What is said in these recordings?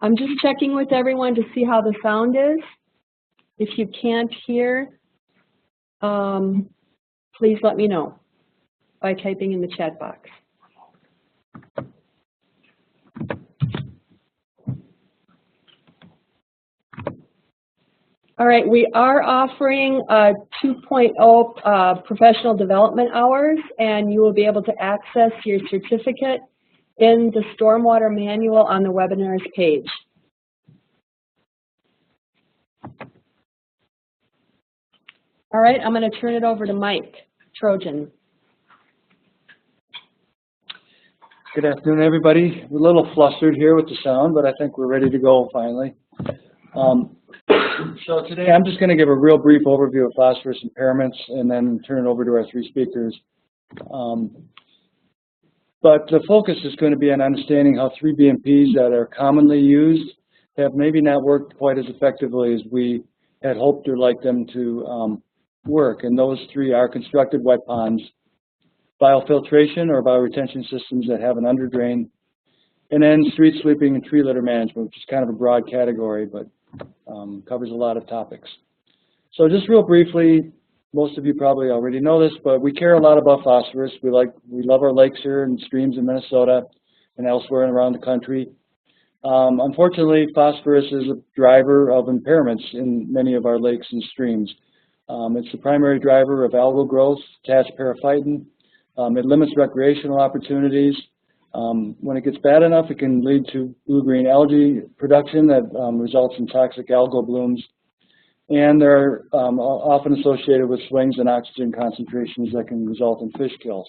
I'm just checking with everyone to see how the sound is. If you can't hear, please let me know by typing in the chat box. All right, we are offering 2.0 professional development hours, and you will be able to access your certificate in the Stormwater manual on the webinars page. All right, I'm going to turn it over to Mike Trojan. Good afternoon, everybody. We're a little flustered here with the sound, but I think we're ready to go finally. So today I'm just going to give a real brief overview of phosphorus impairments and then turn it over to our three speakers. But the focus is going to be on understanding how 3 BMPs that are commonly used have maybe not worked quite as effectively as we had hoped or liked them to work. And those 3 are constructed wet ponds, biofiltration or bioretention systems that have an underdrain, and then street sweeping and tree litter management, which is kind of a broad category, but covers a lot of topics. So just real briefly, most of you probably already know this, but we care a lot about phosphorus. We love our lakes here and streams in Minnesota and elsewhere and around the country. Unfortunately, phosphorus is a driver of impairments in many of our lakes and streams. It's the primary driver of algal growth, attached periphyton. It limits recreational opportunities. When it gets bad enough, it can lead to blue-green algae production that results in toxic algal blooms. And they're often associated with swings in oxygen concentrations that can result in fish kills.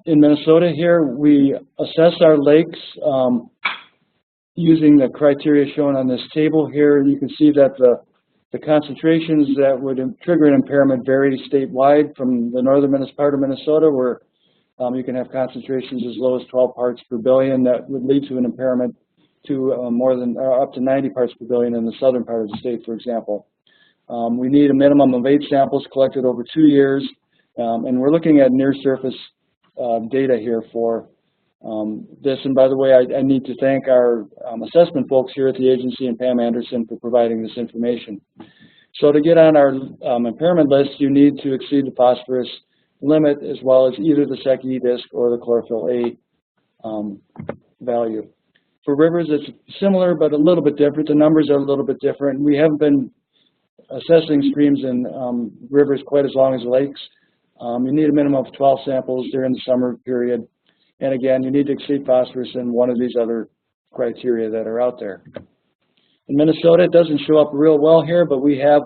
In Minnesota here, we assess our lakes using the criteria shown on this table here. You can see that the concentrations that would trigger an impairment vary statewide from the northern part of Minnesota, where you can have concentrations as low as 12 parts per billion that would lead to an impairment to up to 90 parts per billion in the southern part of the state, for example. We need a minimum of 8 samples collected over 2 years, and we're looking at near-surface data here for this. And by the way, I need to thank our assessment folks here at the agency and Pam Anderson for providing this information. So to get on our impairment list, you need to exceed the phosphorus limit as well as either the SEC-E disc or the chlorophyll A value. For rivers, it's similar but a little bit different. The numbers are a little bit different. We haven't been assessing streams and rivers quite as long as lakes. You need a minimum of 12 samples during the summer period. And again, you need to exceed phosphorus in one of these other criteria that are out there. In Minnesota, it doesn't show up real well here, but we have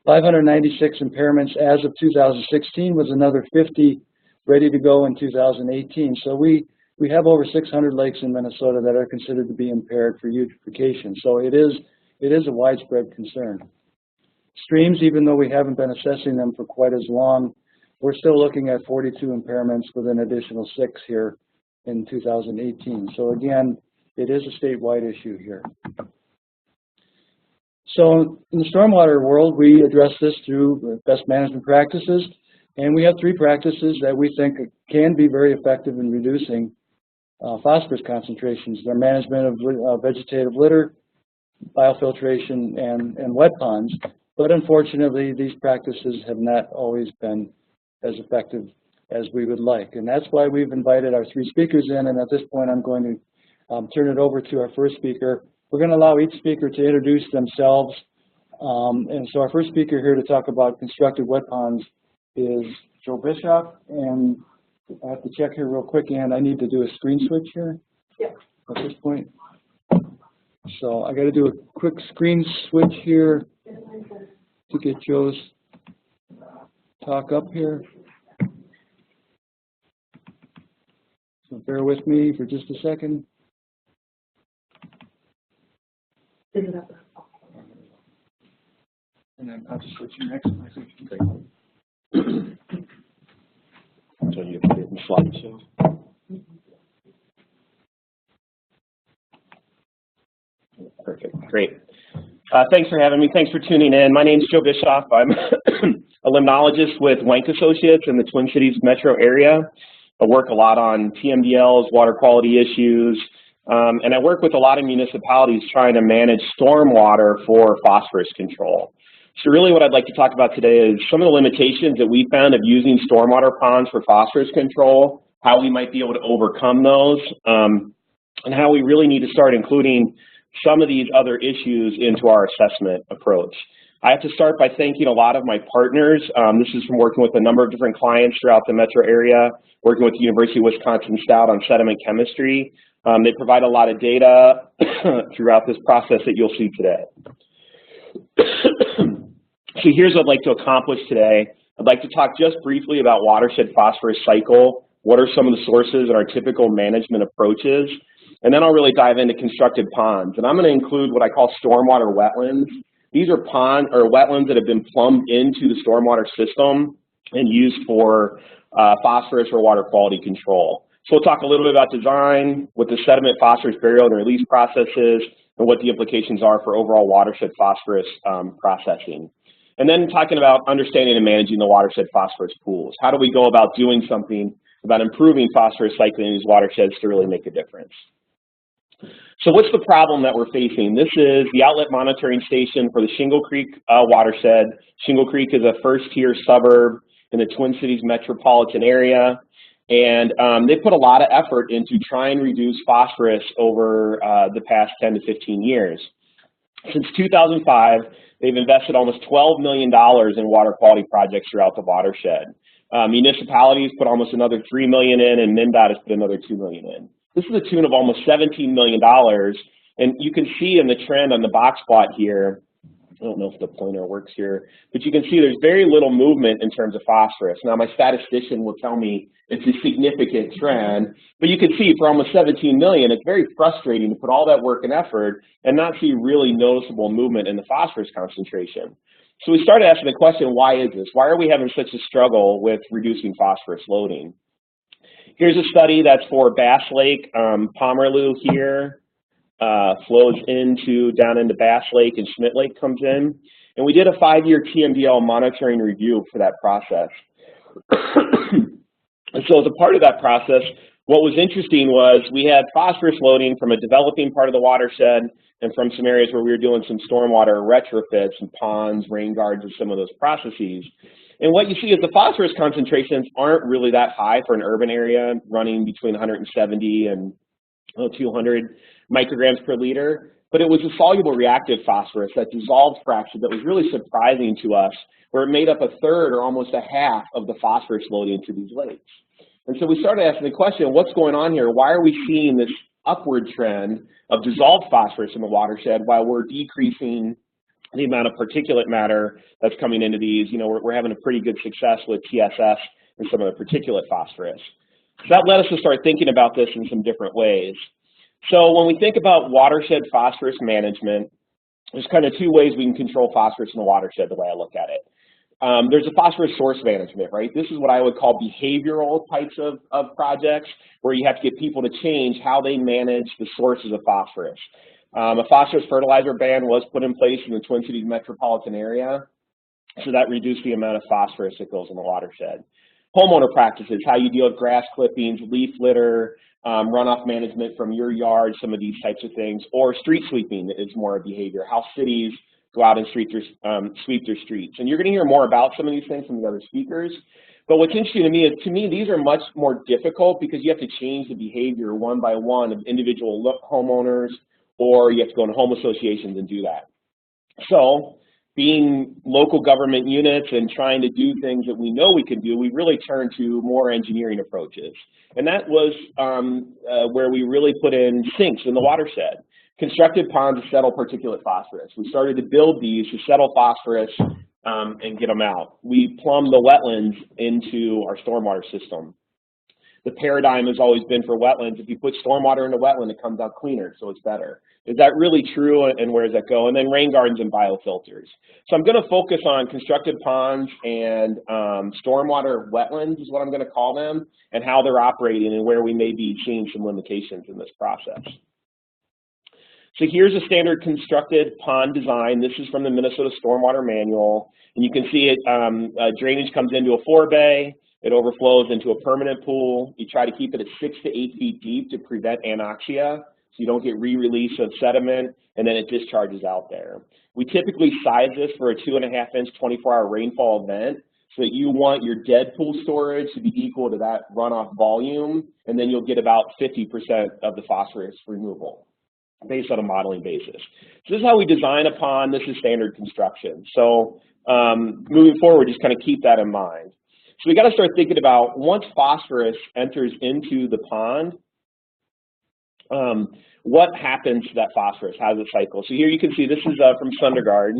596 impairments as of 2016, with another 50 ready to go in 2018. So we have over 600 lakes in Minnesota that are considered to be impaired for eutrophication. So it is a widespread concern. Streams, even though we haven't been assessing them for quite as long, we're still looking at 42 impairments with an additional 6 here in 2018. So again, it is a statewide issue here. So in the stormwater world, we address this through best management practices, and we have 3 practices that we think can be very effective in reducing phosphorus concentrations. They're management of vegetative litter, biofiltration, and wet ponds. But unfortunately, these practices have not always been as effective as we would like. And that's why we've invited our 3 speakers in, and at this point I'm going to turn it over to our first speaker. We're going to allow each speaker to introduce themselves. And so our first speaker here to talk about constructed wet ponds is Joe Bischoff. And I have to check here real quick, and I need to do a screen switch here at this point. So I got to do a quick screen switch here to get Joe's talk up here. So bear with me for just a second. Is it up? And then I'll just switch you next. So you put it in slideshow. Perfect, great. Thanks for having me. Thanks for tuning in. My name is Joe Bischoff. I'm a limnologist with Wank Associates in the Twin Cities metro area. I work a lot on TMDLs, water quality issues, And I work with a lot of municipalities trying to manage stormwater for phosphorus control. So really what I'd like to talk about today is some of the limitations that we found of using stormwater ponds for phosphorus control, how we might be able to overcome those, and how we really need to start including some of these other issues into our assessment approach. I have to start by thanking a lot of my partners. This is from working with a number of different clients throughout the metro area, working with the University of Wisconsin-Stout on sediment chemistry. They provide a lot of data throughout this process that you'll see today. So here's what I'd like to accomplish today. I'd like to talk just briefly about watershed phosphorus cycle. What are some of the sources and our typical management approaches? And then I'll really dive into constructed ponds. And I'm going to include what I call stormwater wetlands. These are pond or wetlands that have been plumbed into the stormwater system and used for phosphorus or water quality control. So we'll talk a little bit about design, what the sediment phosphorus burial and release process is, and what the implications are for overall watershed phosphorus processing. And then talking about understanding and managing the watershed phosphorus pools. How do we go about doing something about improving phosphorus cycling in these watersheds to really make a difference? So what's the problem that we're facing? This is the outlet monitoring station for the Shingle Creek watershed. Shingle Creek is a first-tier suburb in the Twin Cities metropolitan area. And they put a lot of effort into trying to reduce phosphorus over the past 10 to 15 years. Since 2005, they've invested almost $12 million in water quality projects throughout the watershed. Municipalities put almost another $3 million in, and MnDOT has put another $2 million in. This is a tune of almost $17 million, and you can see in the trend on the box plot here, I don't know if the pointer works here, but you can see there's very little movement in terms of phosphorus. Now, my statistician will tell me it's a significant trend, but you can see for almost 17 million, it's very frustrating to put all that work and effort and not see really noticeable movement in the phosphorus concentration. So we started asking the question, why is this? Why are we having such a struggle with reducing phosphorus loading? Here's a study that's for Bass Lake, Pomerleau here. Flows down into Bass Lake, and Schmidt Lake comes in. And we did a 5-year TMDL monitoring review for that process. And so as a part of that process, what was interesting was we had phosphorus loading from a developing part of the watershed and from some areas where we were doing some stormwater retrofits and ponds, rain gardens, and some of those processes. And what you see is the phosphorus concentrations aren't really that high for an urban area, running between 170 and 200 micrograms per liter, but it was a soluble reactive phosphorus, that dissolved fraction, that was really surprising to us, where it made up a third or almost a half of the phosphorus loading into these lakes. And so we started asking the question, what's going on here? Why are we seeing this upward trend of dissolved phosphorus in the watershed while we're decreasing the amount of particulate matter that's coming into these? You know, we're having a pretty good success with TSS and some of the particulate phosphorus. So that led us to start thinking about this in some different ways. So when we think about watershed phosphorus management, there's kind of two ways we can control phosphorus in the watershed, the way I look at it. There's a phosphorus source management, right? This is what I would call behavioral types of projects, where you have to get people to change how they manage the sources of phosphorus. A phosphorus fertilizer ban was put in place in the Twin Cities metropolitan area, so that reduced the amount of phosphorus that goes in the watershed. Homeowner practices, how you deal with grass clippings, leaf litter, runoff management from your yard, some of these types of things, or street sweeping is more a behavior, how cities go out and sweep their streets. And you're going to hear more about some of these things from the other speakers. But what's interesting to me is, these are much more difficult because you have to change the behavior one by one of individual homeowners, or you have to go into home associations and do that. So being local government units and trying to do things that we know we can do, we really turned to more engineering approaches. And that was where we really put in sinks in the watershed. Constructed ponds to settle particulate phosphorus. We started to build these to settle phosphorus and get them out. We plumbed the wetlands into our stormwater system. The paradigm has always been for wetlands, if you put stormwater in a wetland, it comes out cleaner, so it's better. Is that really true, and where does that go? And then rain gardens and biofilters. So I'm going to focus on constructed ponds and stormwater wetlands is what I'm going to call them, and how they're operating and where we may be seeing some limitations in this process. So here's a standard constructed pond design. This is from the Minnesota Stormwater Manual, and you can see it, drainage comes into a forebay. It overflows into a permanent pool. You try to keep it at 6 to 8 feet deep to prevent anoxia. So you don't get re-release of sediment, and then it discharges out there. We typically size this for a 2.5-inch 24-hour rainfall event, so that you want your dead pool storage to be equal to that runoff volume, and then you'll get about 50% of the phosphorus removal based on a modeling basis. So this is how we design a pond. This is standard construction. So moving forward, just kind of keep that in mind. So we got to start thinking about once phosphorus enters into the pond, what happens to that phosphorus? How does it cycle? So here you can see this is from Sundergaard.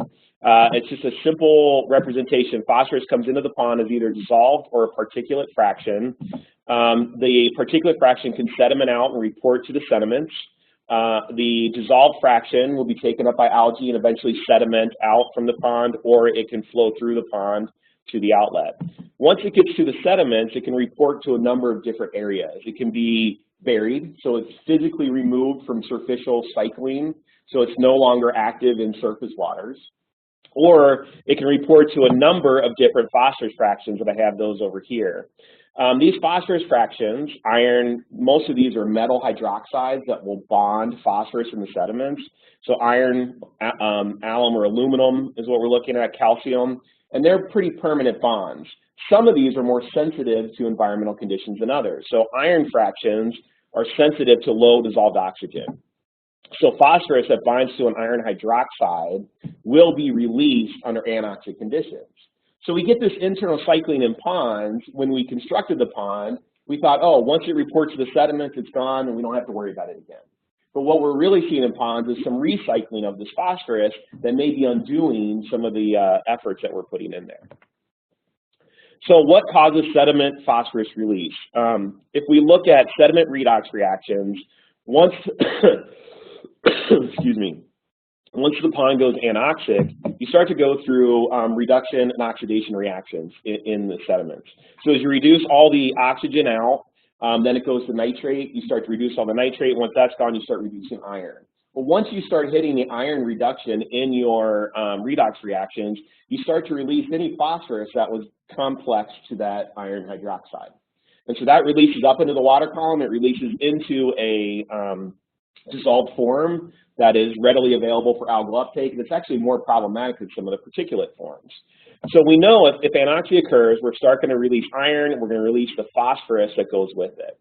It's just a simple representation. Phosphorus comes into the pond as either dissolved or a particulate fraction. The particulate fraction can sediment out and report to the sediments. The dissolved fraction will be taken up by algae and eventually sediment out from the pond, or it can flow through the pond to the outlet. Once it gets to the sediments, it can report to a number of different areas. It can be buried, so it's physically removed from surficial cycling, so it's no longer active in surface waters. Or it can report to a number of different phosphorus fractions, and I have those over here. These phosphorus fractions, iron, most of these are metal hydroxides that will bond phosphorus in the sediments. So iron, alum or aluminum is what we're looking at, calcium, and they're pretty permanent bonds. Some of these are more sensitive to environmental conditions than others. So iron fractions are sensitive to low dissolved oxygen. So phosphorus that binds to an iron hydroxide will be released under anoxic conditions. So we get this internal cycling in ponds. When we constructed the pond, we thought, oh, once it reports to the sediments, it's gone and we don't have to worry about it again. But what we're really seeing in ponds is some recycling of this phosphorus that may be undoing some of the efforts that we're putting in there. So what causes sediment phosphorus release? If we look at sediment redox reactions, once, excuse me, once the pond goes anoxic, you start to go through reduction and oxidation reactions in the sediments. So as you reduce all the oxygen out, then it goes to nitrate. You start to reduce all the nitrate. Once that's gone, you start reducing iron. Well, once you start hitting the iron reduction in your redox reactions, you start to release any phosphorus that was complex to that iron hydroxide. And so that releases up into the water column. It releases into a dissolved form that is readily available for algal uptake, and it's actually more problematic than some of the particulate forms. So we know if anoxia occurs, we're starting to release iron, and we're going to release the phosphorus that goes with it.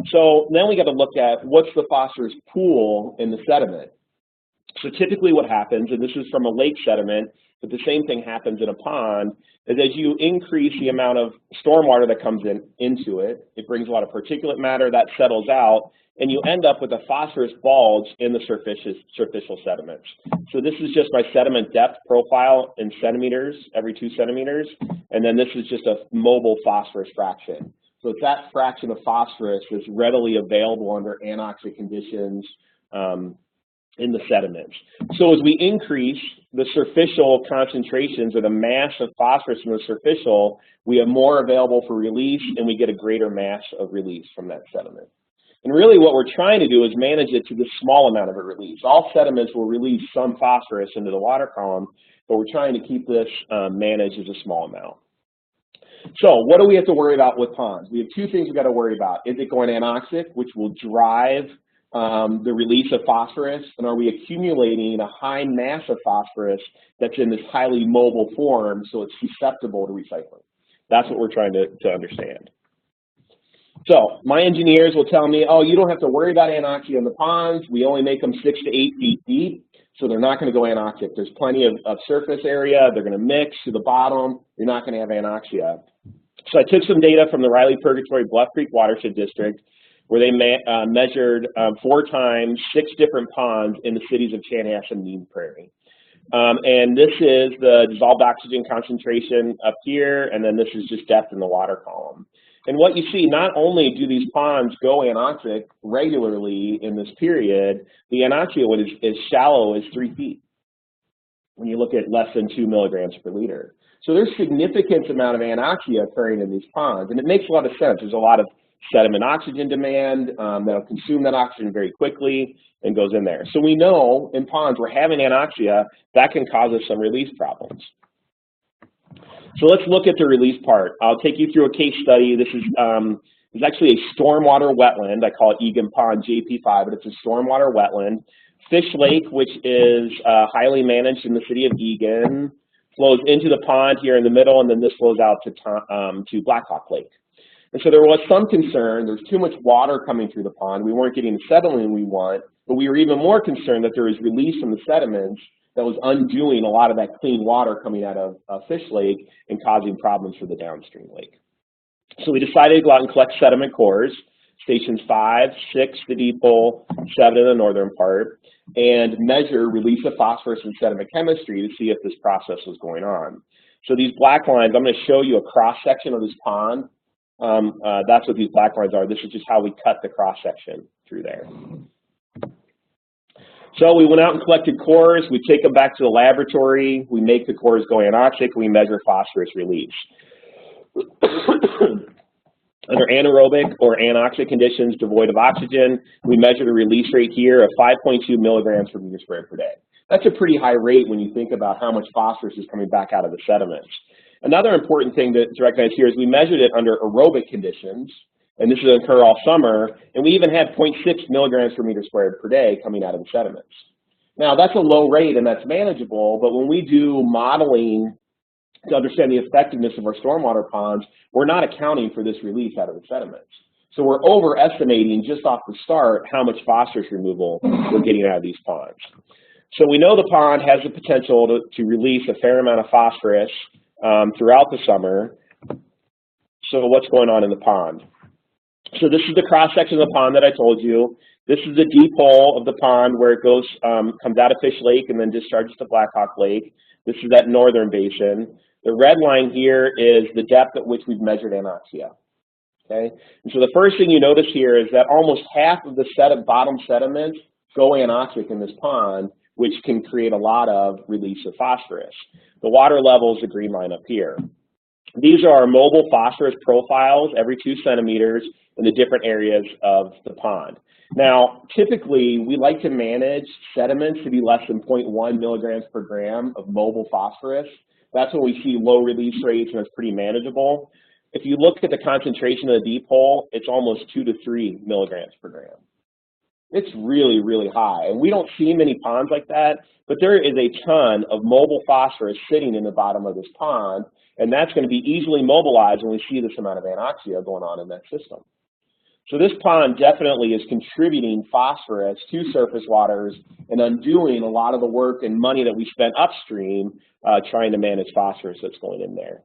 So then we got to look at what's the phosphorus pool in the sediment. So typically what happens, and this is from a lake sediment, but the same thing happens in a pond, is as you increase the amount of stormwater that comes into it, it brings a lot of particulate matter that settles out, and you end up with a phosphorus bulge in the surficial sediments. So this is just my sediment depth profile in centimeters, every 2 centimeters, and then this is just a mobile phosphorus fraction. So it's that fraction of phosphorus that's readily available under anoxic conditions in the sediments. So as we increase the surficial concentrations or the mass of phosphorus in the surficial, we have more available for release, and we get a greater mass of release from that sediment. And really what we're trying to do is manage it to the small amount of a release. All sediments will release some phosphorus into the water column, but we're trying to keep this managed as a small amount. So what do we have to worry about with ponds? We have 2 things we've got to worry about. Is it going anoxic, which will drive the release of phosphorus, and are we accumulating a high mass of phosphorus that's in this highly mobile form so it's susceptible to recycling? That's what we're trying to understand. So my engineers will tell me, oh, you don't have to worry about anoxia in the ponds. We only make them 6 to 8 feet deep, so they're not going to go anoxic. There's plenty of surface area. They're going to mix to the bottom. You're not going to have anoxia. So I took some data from the Riley Purgatory Bluff Creek Watershed District, where they measured 4 times 6 different ponds in the cities of Chanhassen and Eden Prairie. And this is the dissolved oxygen concentration up here, and then this is just depth in the water column. And what you see, not only do these ponds go anoxic regularly in this period, the anoxia is as shallow as 3 feet when you look at less than 2 milligrams per liter. So there's significant amount of anoxia occurring in these ponds, and it makes a lot of sense. There's a lot of sediment oxygen demand that'll consume that oxygen very quickly and goes in there. So we know in ponds we're having anoxia that can cause us some release problems. So let's look at the release part. I'll take you through a case study. This is is actually a stormwater wetland. I call it Egan Pond JP5, but it's a stormwater wetland. Fish Lake, which is highly managed in the city of Egan, flows into the pond here in the middle, and then this flows out to Blackhawk Lake. And so there was some concern. There's too much water coming through the pond. We weren't getting the settling we want, but we were even more concerned that there was release from the sediments that was undoing a lot of that clean water coming out of Fish Lake and causing problems for the downstream lake. So we decided to go out and collect sediment cores, stations 5, 6, the deep hole, 7 in the northern part, and measure release of phosphorus in sediment chemistry to see if this process was going on. So these black lines, I'm going to show you a cross-section of this pond. That's what these black lines are. This is just how we cut the cross-section through there. So we went out and collected cores. We take them back to the laboratory. We make the cores go anoxic. We measure phosphorus release. Under anaerobic or anoxic conditions devoid of oxygen, we measure the release rate here of 5.2 milligrams per meter squared per day. That's a pretty high rate when you think about how much phosphorus is coming back out of the sediments. Another important thing to recognize here is we measured it under aerobic conditions, and this will occur all summer, and we even had 0.6 milligrams per meter squared per day coming out of the sediments. Now, that's a low rate and that's manageable, but when we do modeling to understand the effectiveness of our stormwater ponds, we're not accounting for this release out of the sediments. So we're overestimating just off the start how much phosphorus removal we're getting out of these ponds. So we know the pond has the potential to release a fair amount of phosphorus throughout the summer. So what's going on in the pond? So this is the cross-section of the pond that I told you. This is the deep hole of the pond where it goes, comes out of Fish Lake and then discharges to Blackhawk Lake. This is that northern basin. The red line here is the depth at which we've measured anoxia. Okay? And so the first thing you notice here is that almost half of the bottom sediments go anoxic in this pond, which can create a lot of release of phosphorus. The water level is the green line up here. These are our mobile phosphorus profiles every 2 centimeters in the different areas of the pond. Now, typically, we like to manage sediments to be less than 0.1 milligrams per gram of mobile phosphorus. That's when we see low release rates and it's pretty manageable. If you look at the concentration of the deep hole, it's almost 2 to 3 milligrams per gram. It's really, really high. And we don't see many ponds like that, but there is a ton of mobile phosphorus sitting in the bottom of this pond, and that's going to be easily mobilized when we see this amount of anoxia going on in that system. So this pond definitely is contributing phosphorus to surface waters and undoing a lot of the work and money that we spent upstream trying to manage phosphorus that's going in there.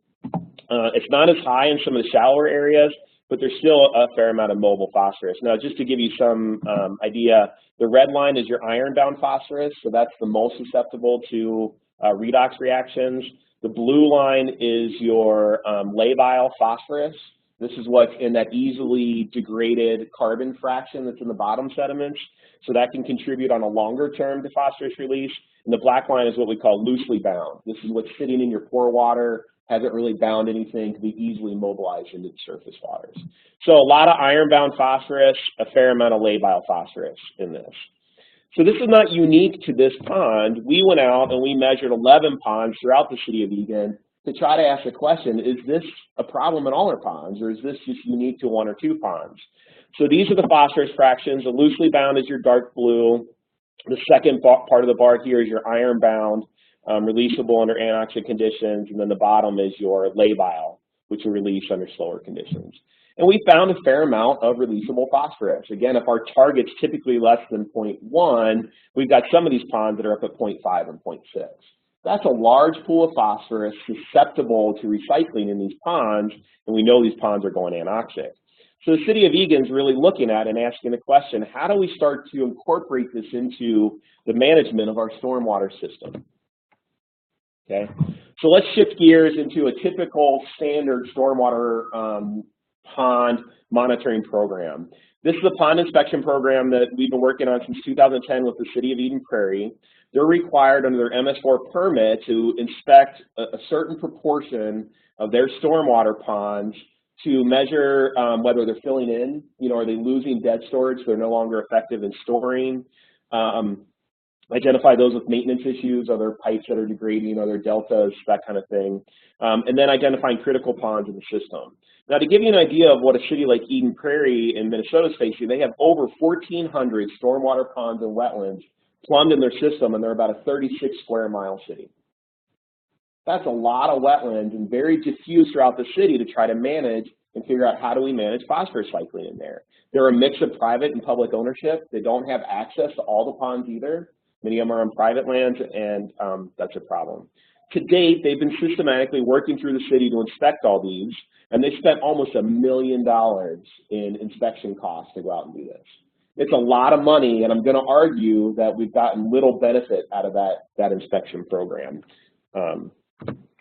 It's not as high in some of the shallower areas, but there's still a fair amount of mobile phosphorus. Now, just to give you some idea, the red line is your iron-bound phosphorus, so that's the most susceptible to redox reactions. The blue line is your labile phosphorus. This is what's in that easily degraded carbon fraction that's in the bottom sediments. So that can contribute on a longer term to phosphorus release. And the black line is what we call loosely bound. This is what's sitting in your pore water, hasn't really bound anything, can be easily mobilized into the surface waters. So a lot of iron-bound phosphorus, a fair amount of labile phosphorus in this. So this is not unique to this pond. We went out and we measured 11 ponds throughout the city of Egan to try to ask the question, is this a problem in all our ponds, or is this just unique to 1 or 2 ponds? So these are the phosphorus fractions. The loosely bound is your dark blue. The second part of the bar here is your iron-bound, releasable under anoxic conditions, and then the bottom is your labile, which will release under slower conditions. And we found a fair amount of releasable phosphorus. Again, if our target's typically less than 0.1, we've got some of these ponds that are up at 0.5 and 0.6. That's a large pool of phosphorus susceptible to recycling in these ponds, and we know these ponds are going anoxic. So the city of Egan's really looking at and asking the question, how do we start to incorporate this into the management of our stormwater system? Okay, so let's shift gears into a typical standard stormwater pond monitoring program. This is a pond inspection program that we've been working on since 2010 with the city of Eden Prairie. They're required under their MS4 permit to inspect a certain proportion of their stormwater ponds to measure whether they're filling in, are they losing dead storage, so they're no longer effective in storing. identify those with maintenance issues, are there pipes that are degrading, are there deltas, that kind of thing. And then identifying critical ponds in the system. Now, to give you an idea of what a city like Eden Prairie in Minnesota is facing, they have over 1,400 stormwater ponds and wetlands plumbed in their system, and they're about a 36 square mile city. That's a lot of wetlands and very diffused throughout the city to try to manage and figure out how do we manage phosphorus cycling in there. They're a mix of private and public ownership. They don't have access to all the ponds either. Many of them are on private lands, and that's a problem. To date, they've been systematically working through the city to inspect all these, and they spent almost $1 million in inspection costs to go out and do this. It's a lot of money, and I'm going to argue that we've gotten little benefit out of that inspection program.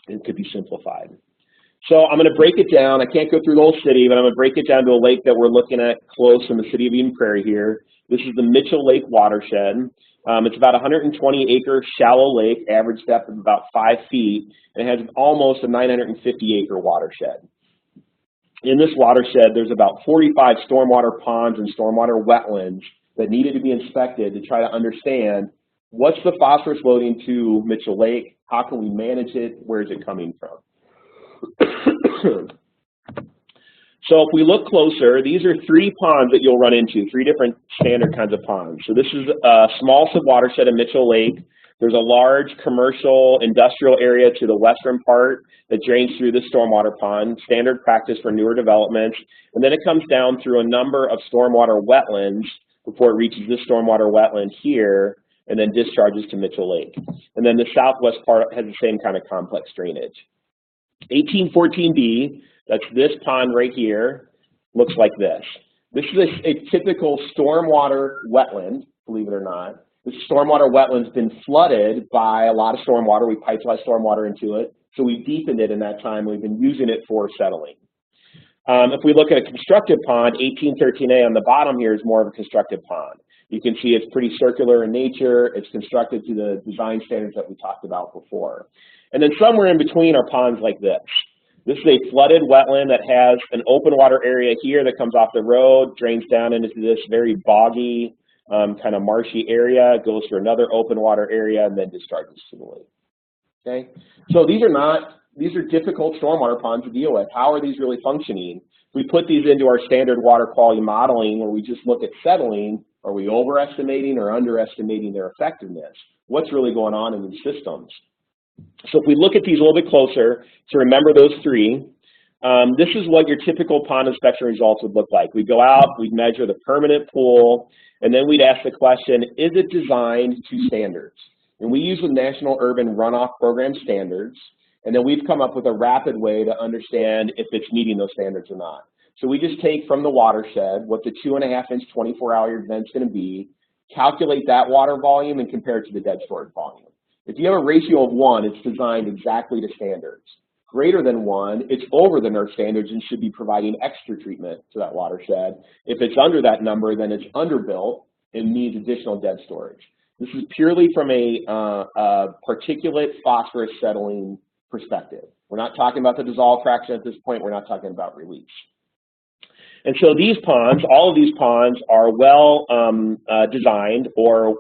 It could be simplified. So I'm going to break it down. I can't go through the whole city, but I'm going to break it down to a lake that we're looking at close in the city of Eden Prairie here. This is the Mitchell Lake watershed. It's about a 120-acre shallow lake, average depth of about 5 feet, and it has almost a 950-acre watershed. In this watershed, there's about 45 stormwater ponds and stormwater wetlands that needed to be inspected to try to understand what's the phosphorus loading to Mitchell Lake, how can we manage it, where is it coming from? So if we look closer, these are 3 ponds that you'll run into, 3 different standard kinds of ponds. So this is a small subwatershed in Mitchell Lake. There's a large commercial industrial area to the western part that drains through this stormwater pond, standard practice for newer developments. And then it comes down through a number of stormwater wetlands before it reaches this stormwater wetland here and then discharges to Mitchell Lake. And then the southwest part has the same kind of complex drainage. 1814B, that's this pond right here, looks like this. This is a typical stormwater wetland, believe it or not. This stormwater wetland's been flooded by a lot of stormwater. We piped a lot of stormwater into it, so we deepened it in that time. We've been using it for settling. If we look at a constructed pond, 1813A on the bottom here is more of a constructed pond. You can see it's pretty circular in nature. It's constructed to the design standards that we talked about before. And then somewhere in between are ponds like this. This is a flooded wetland that has an open water area here that comes off the road, drains down into this very boggy, kind of marshy area, goes through another open water area, and then discharges to the lake. Okay? So these are difficult stormwater ponds to deal with. How are these really functioning? We put these into our standard water quality modeling where we just look at settling. Are we overestimating or underestimating their effectiveness? What's really going on in these systems? So if we look at these a little bit closer to remember those 3, this is what your typical pond inspection results would look like. We'd go out, we'd measure the permanent pool, and then we'd ask the question, is it designed to standards? And we use the National Urban Runoff Program standards, and then we've come up with a rapid way to understand if it's meeting those standards or not. So we just take from the watershed what the 2.5-inch 24-hour event's going to be, calculate that water volume, and compare it to the dead storage volume. If you have a ratio of 1, it's designed exactly to standards. Greater than 1, it's over the NERC standards and should be providing extra treatment to that watershed. If it's under that number, then it's underbuilt and needs additional dead storage. This is purely from a particulate phosphorus settling perspective. We're not talking about the dissolved fraction at this point. We're not talking about release. And so these ponds, all of these ponds are well designed or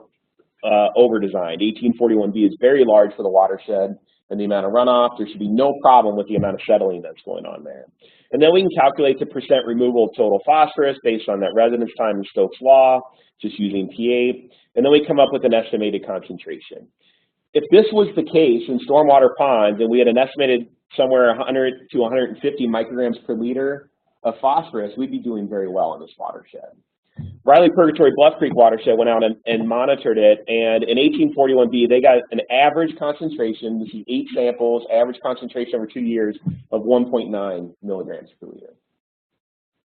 over-designed. 1841B is very large for the watershed and the amount of runoff. There should be no problem with the amount of settling that's going on there. And then we can calculate the percent removal of total phosphorus based on that residence time in Stokes' Law, just using P8. And then we come up with an estimated concentration. If this was the case in stormwater ponds and we had an estimated somewhere 100 to 150 micrograms per liter of phosphorus, we'd be doing very well in this watershed. Riley Purgatory Bluff Creek watershed went out and monitored it, and in 1841B, they got an average concentration, this is 8 samples, average concentration over 2 years of 1.9 milligrams per liter.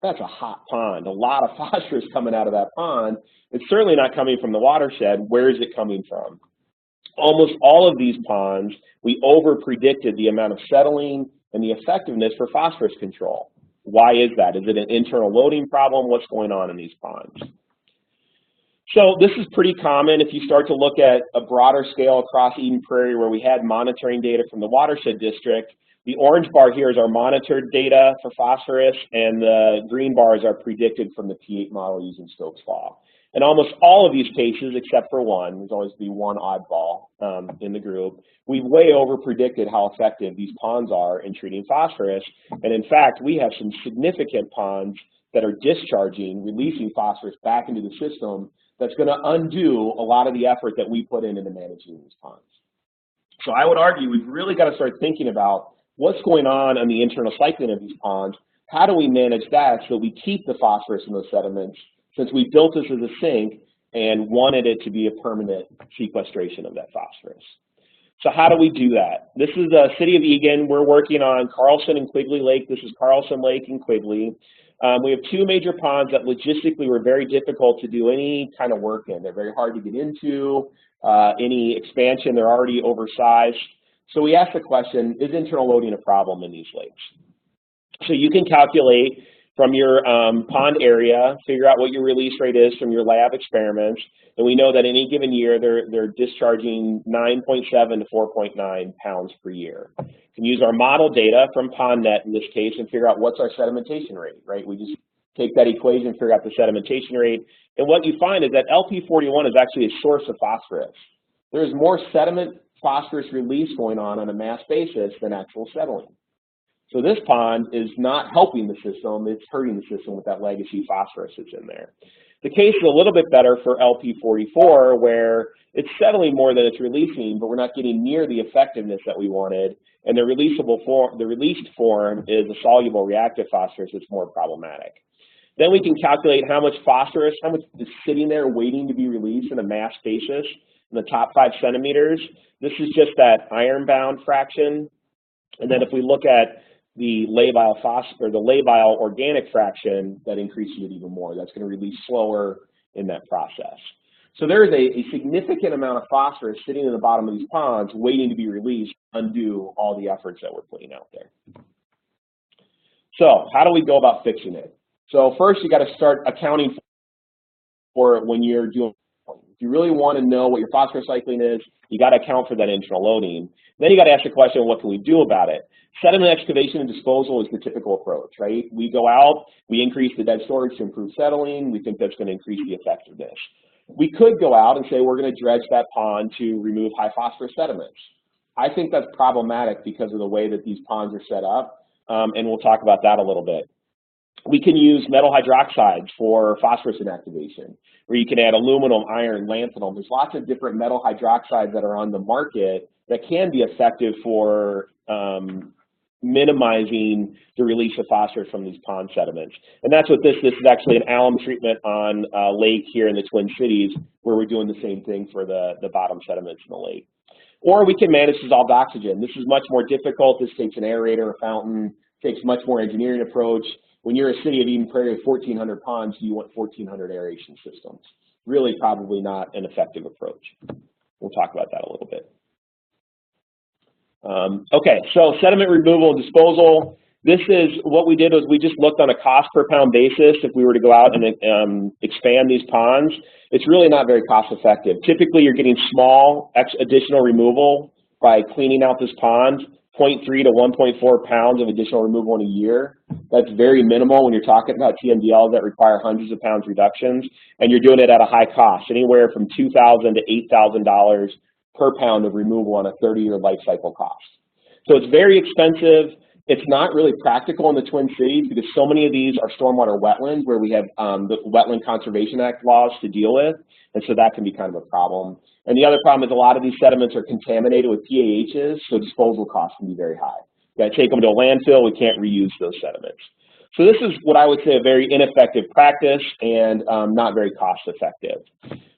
That's a hot pond, a lot of phosphorus coming out of that pond. It's certainly not coming from the watershed. Where is it coming from? Almost all of these ponds, we over-predicted the amount of settling and the effectiveness for phosphorus control. Why is that? Is it an internal loading problem? What's going on in these ponds? So this is pretty common if you start to look at a broader scale across Eden Prairie where we had monitoring data from the watershed district. The orange bar here is our monitored data for phosphorus, and the green bars are predicted from the P8 model using Stokes' Law. In almost all of these cases, except for one, there's always the one oddball in the group, we've way over predicted how effective these ponds are in treating phosphorus. And in fact, we have some significant ponds that are discharging, releasing phosphorus back into the system that's going to undo a lot of the effort that we put into managing these ponds. So I would argue we've really got to start thinking about what's going on the internal cycling of these ponds. How do we manage that so we keep the phosphorus in those sediments, since we built this as a sink and wanted it to be a permanent sequestration of that phosphorus? So how do we do that? This is the City of Eagan. We're working on Carlson and Quigley Lake. This is Carlson Lake and Quigley. We have two major ponds that logistically were very difficult to do any kind of work in. They're very hard to get into. Any expansion, they're already oversized. So we asked the question, is internal loading a problem in these lakes? So you can calculate from your pond area, figure out what your release rate is from your lab experiments, and we know that any given year they're discharging 9.7 to 4.9 pounds per year. We can use our model data from PondNet in this case and figure out what's our sedimentation rate, right? We just take that equation and figure out the sedimentation rate, and what you find is that LP41 is actually a source of phosphorus. There's more sediment phosphorus release going on a mass basis than actual settling. So this pond is not helping the system, it's hurting the system with that legacy phosphorus that's in there. The case is a little bit better for LP44, where it's settling more than it's releasing, but we're not getting near the effectiveness that we wanted, and the released form is a soluble reactive phosphorus that's more problematic. Then we can calculate how much phosphorus, how much is sitting there waiting to be released in a mass basis in the top 5 centimeters. This is just that iron-bound fraction. And then if we look at the labile the labile organic fraction, that increases it even more. That's going to release slower in that process. So there is a significant amount of phosphorus sitting in the bottom of these ponds waiting to be released, undo all the efforts that we're putting out there. So how do we go about fixing it? So first, you got to start accounting for it when you're doing. If you really want to know what your phosphorus cycling is, you got to account for that internal loading. Then you got to ask the question, what can we do about it? Sediment excavation and disposal is the typical approach, right? We go out, we increase the dead storage to improve settling. We think that's going to increase the effectiveness. We could go out and say we're going to dredge that pond to remove high phosphorus sediments. I think that's problematic because of the way that these ponds are set up, and we'll talk about that a little bit. We can use metal hydroxides for phosphorus inactivation, where you can add aluminum, iron, lanthanum. There's lots of different metal hydroxides that are on the market that can be effective for minimizing the release of phosphorus from these pond sediments. And that's what this is actually an alum treatment on a lake here in the Twin Cities, where we're doing the same thing for the bottom sediments in the lake. Or we can manage dissolved oxygen. This is much more difficult. This takes an aerator, a fountain, takes much more engineering approach. When you're a city of Eden Prairie with 1,400 ponds, you want 1,400 aeration systems. Really probably not an effective approach. We'll talk about that a little bit. Okay, so sediment removal and disposal. This is what we did was we just looked on a cost per pound basis. If we were to go out and expand these ponds, it's really not very cost effective. Typically, you're getting small additional removal by cleaning out this pond, 0.3 to 1.4 pounds of additional removal in a year. That's very minimal when you're talking about TMDLs that require hundreds of pounds reductions, and you're doing it at a high cost, anywhere from $2,000 to $8,000 per pound of removal on a 30-year life cycle cost. So it's very expensive. It's not really practical in the Twin Cities because so many of these are stormwater wetlands where we have the Wetland Conservation Act laws to deal with, and so that can be kind of a problem. And the other problem is a lot of these sediments are contaminated with PAHs, so disposal costs can be very high. You got to take them to a landfill. We can't reuse those sediments. So this is what I would say a very ineffective practice and not very cost effective.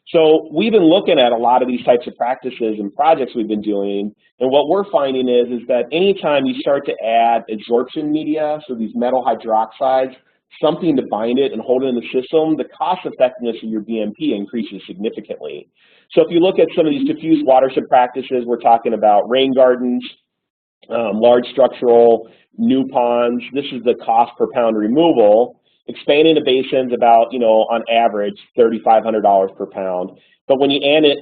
So we've been looking at a lot of these types of practices and projects we've been doing, and what we're finding is that anytime you start to add adsorption media, so these metal hydroxides, something to bind it and hold it in the system, the cost effectiveness of your BMP increases significantly. So if you look at some of these diffuse watershed practices, we're talking about rain gardens, large structural, new ponds. This is the cost per pound removal. Expanding the basin's about, on average, $3,500 per pound. But when you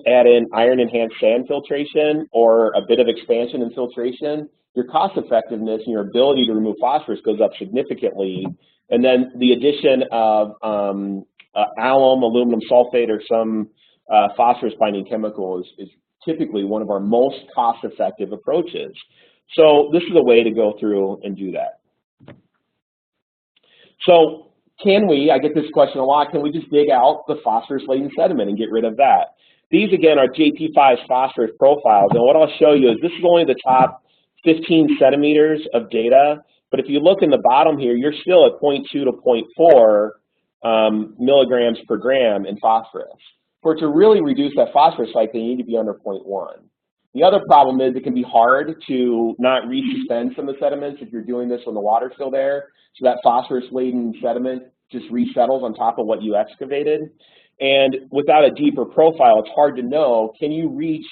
add in iron-enhanced sand filtration or a bit of expansion and filtration, your cost effectiveness and your ability to remove phosphorus goes up significantly. And then the addition of alum, aluminum sulfate, or some phosphorus binding chemical is typically one of our most cost-effective approaches. So this is a way to go through and do that. So can we, I get this question a lot, can we just dig out the phosphorus-laden sediment and get rid of that? These, again, are JP5's phosphorus profiles, and what I'll show you is this is only the top 15 centimeters of data, but if you look in the bottom here, you're still at 0.2 to 0.4 milligrams per gram in phosphorus. For it to really reduce that phosphorus spike, they need to be under 0.1. The other problem is it can be hard to not resuspend some of the sediments if you're doing this when the water's still there, so that phosphorus-laden sediment just resettles on top of what you excavated. And without a deeper profile, it's hard to know, can you reach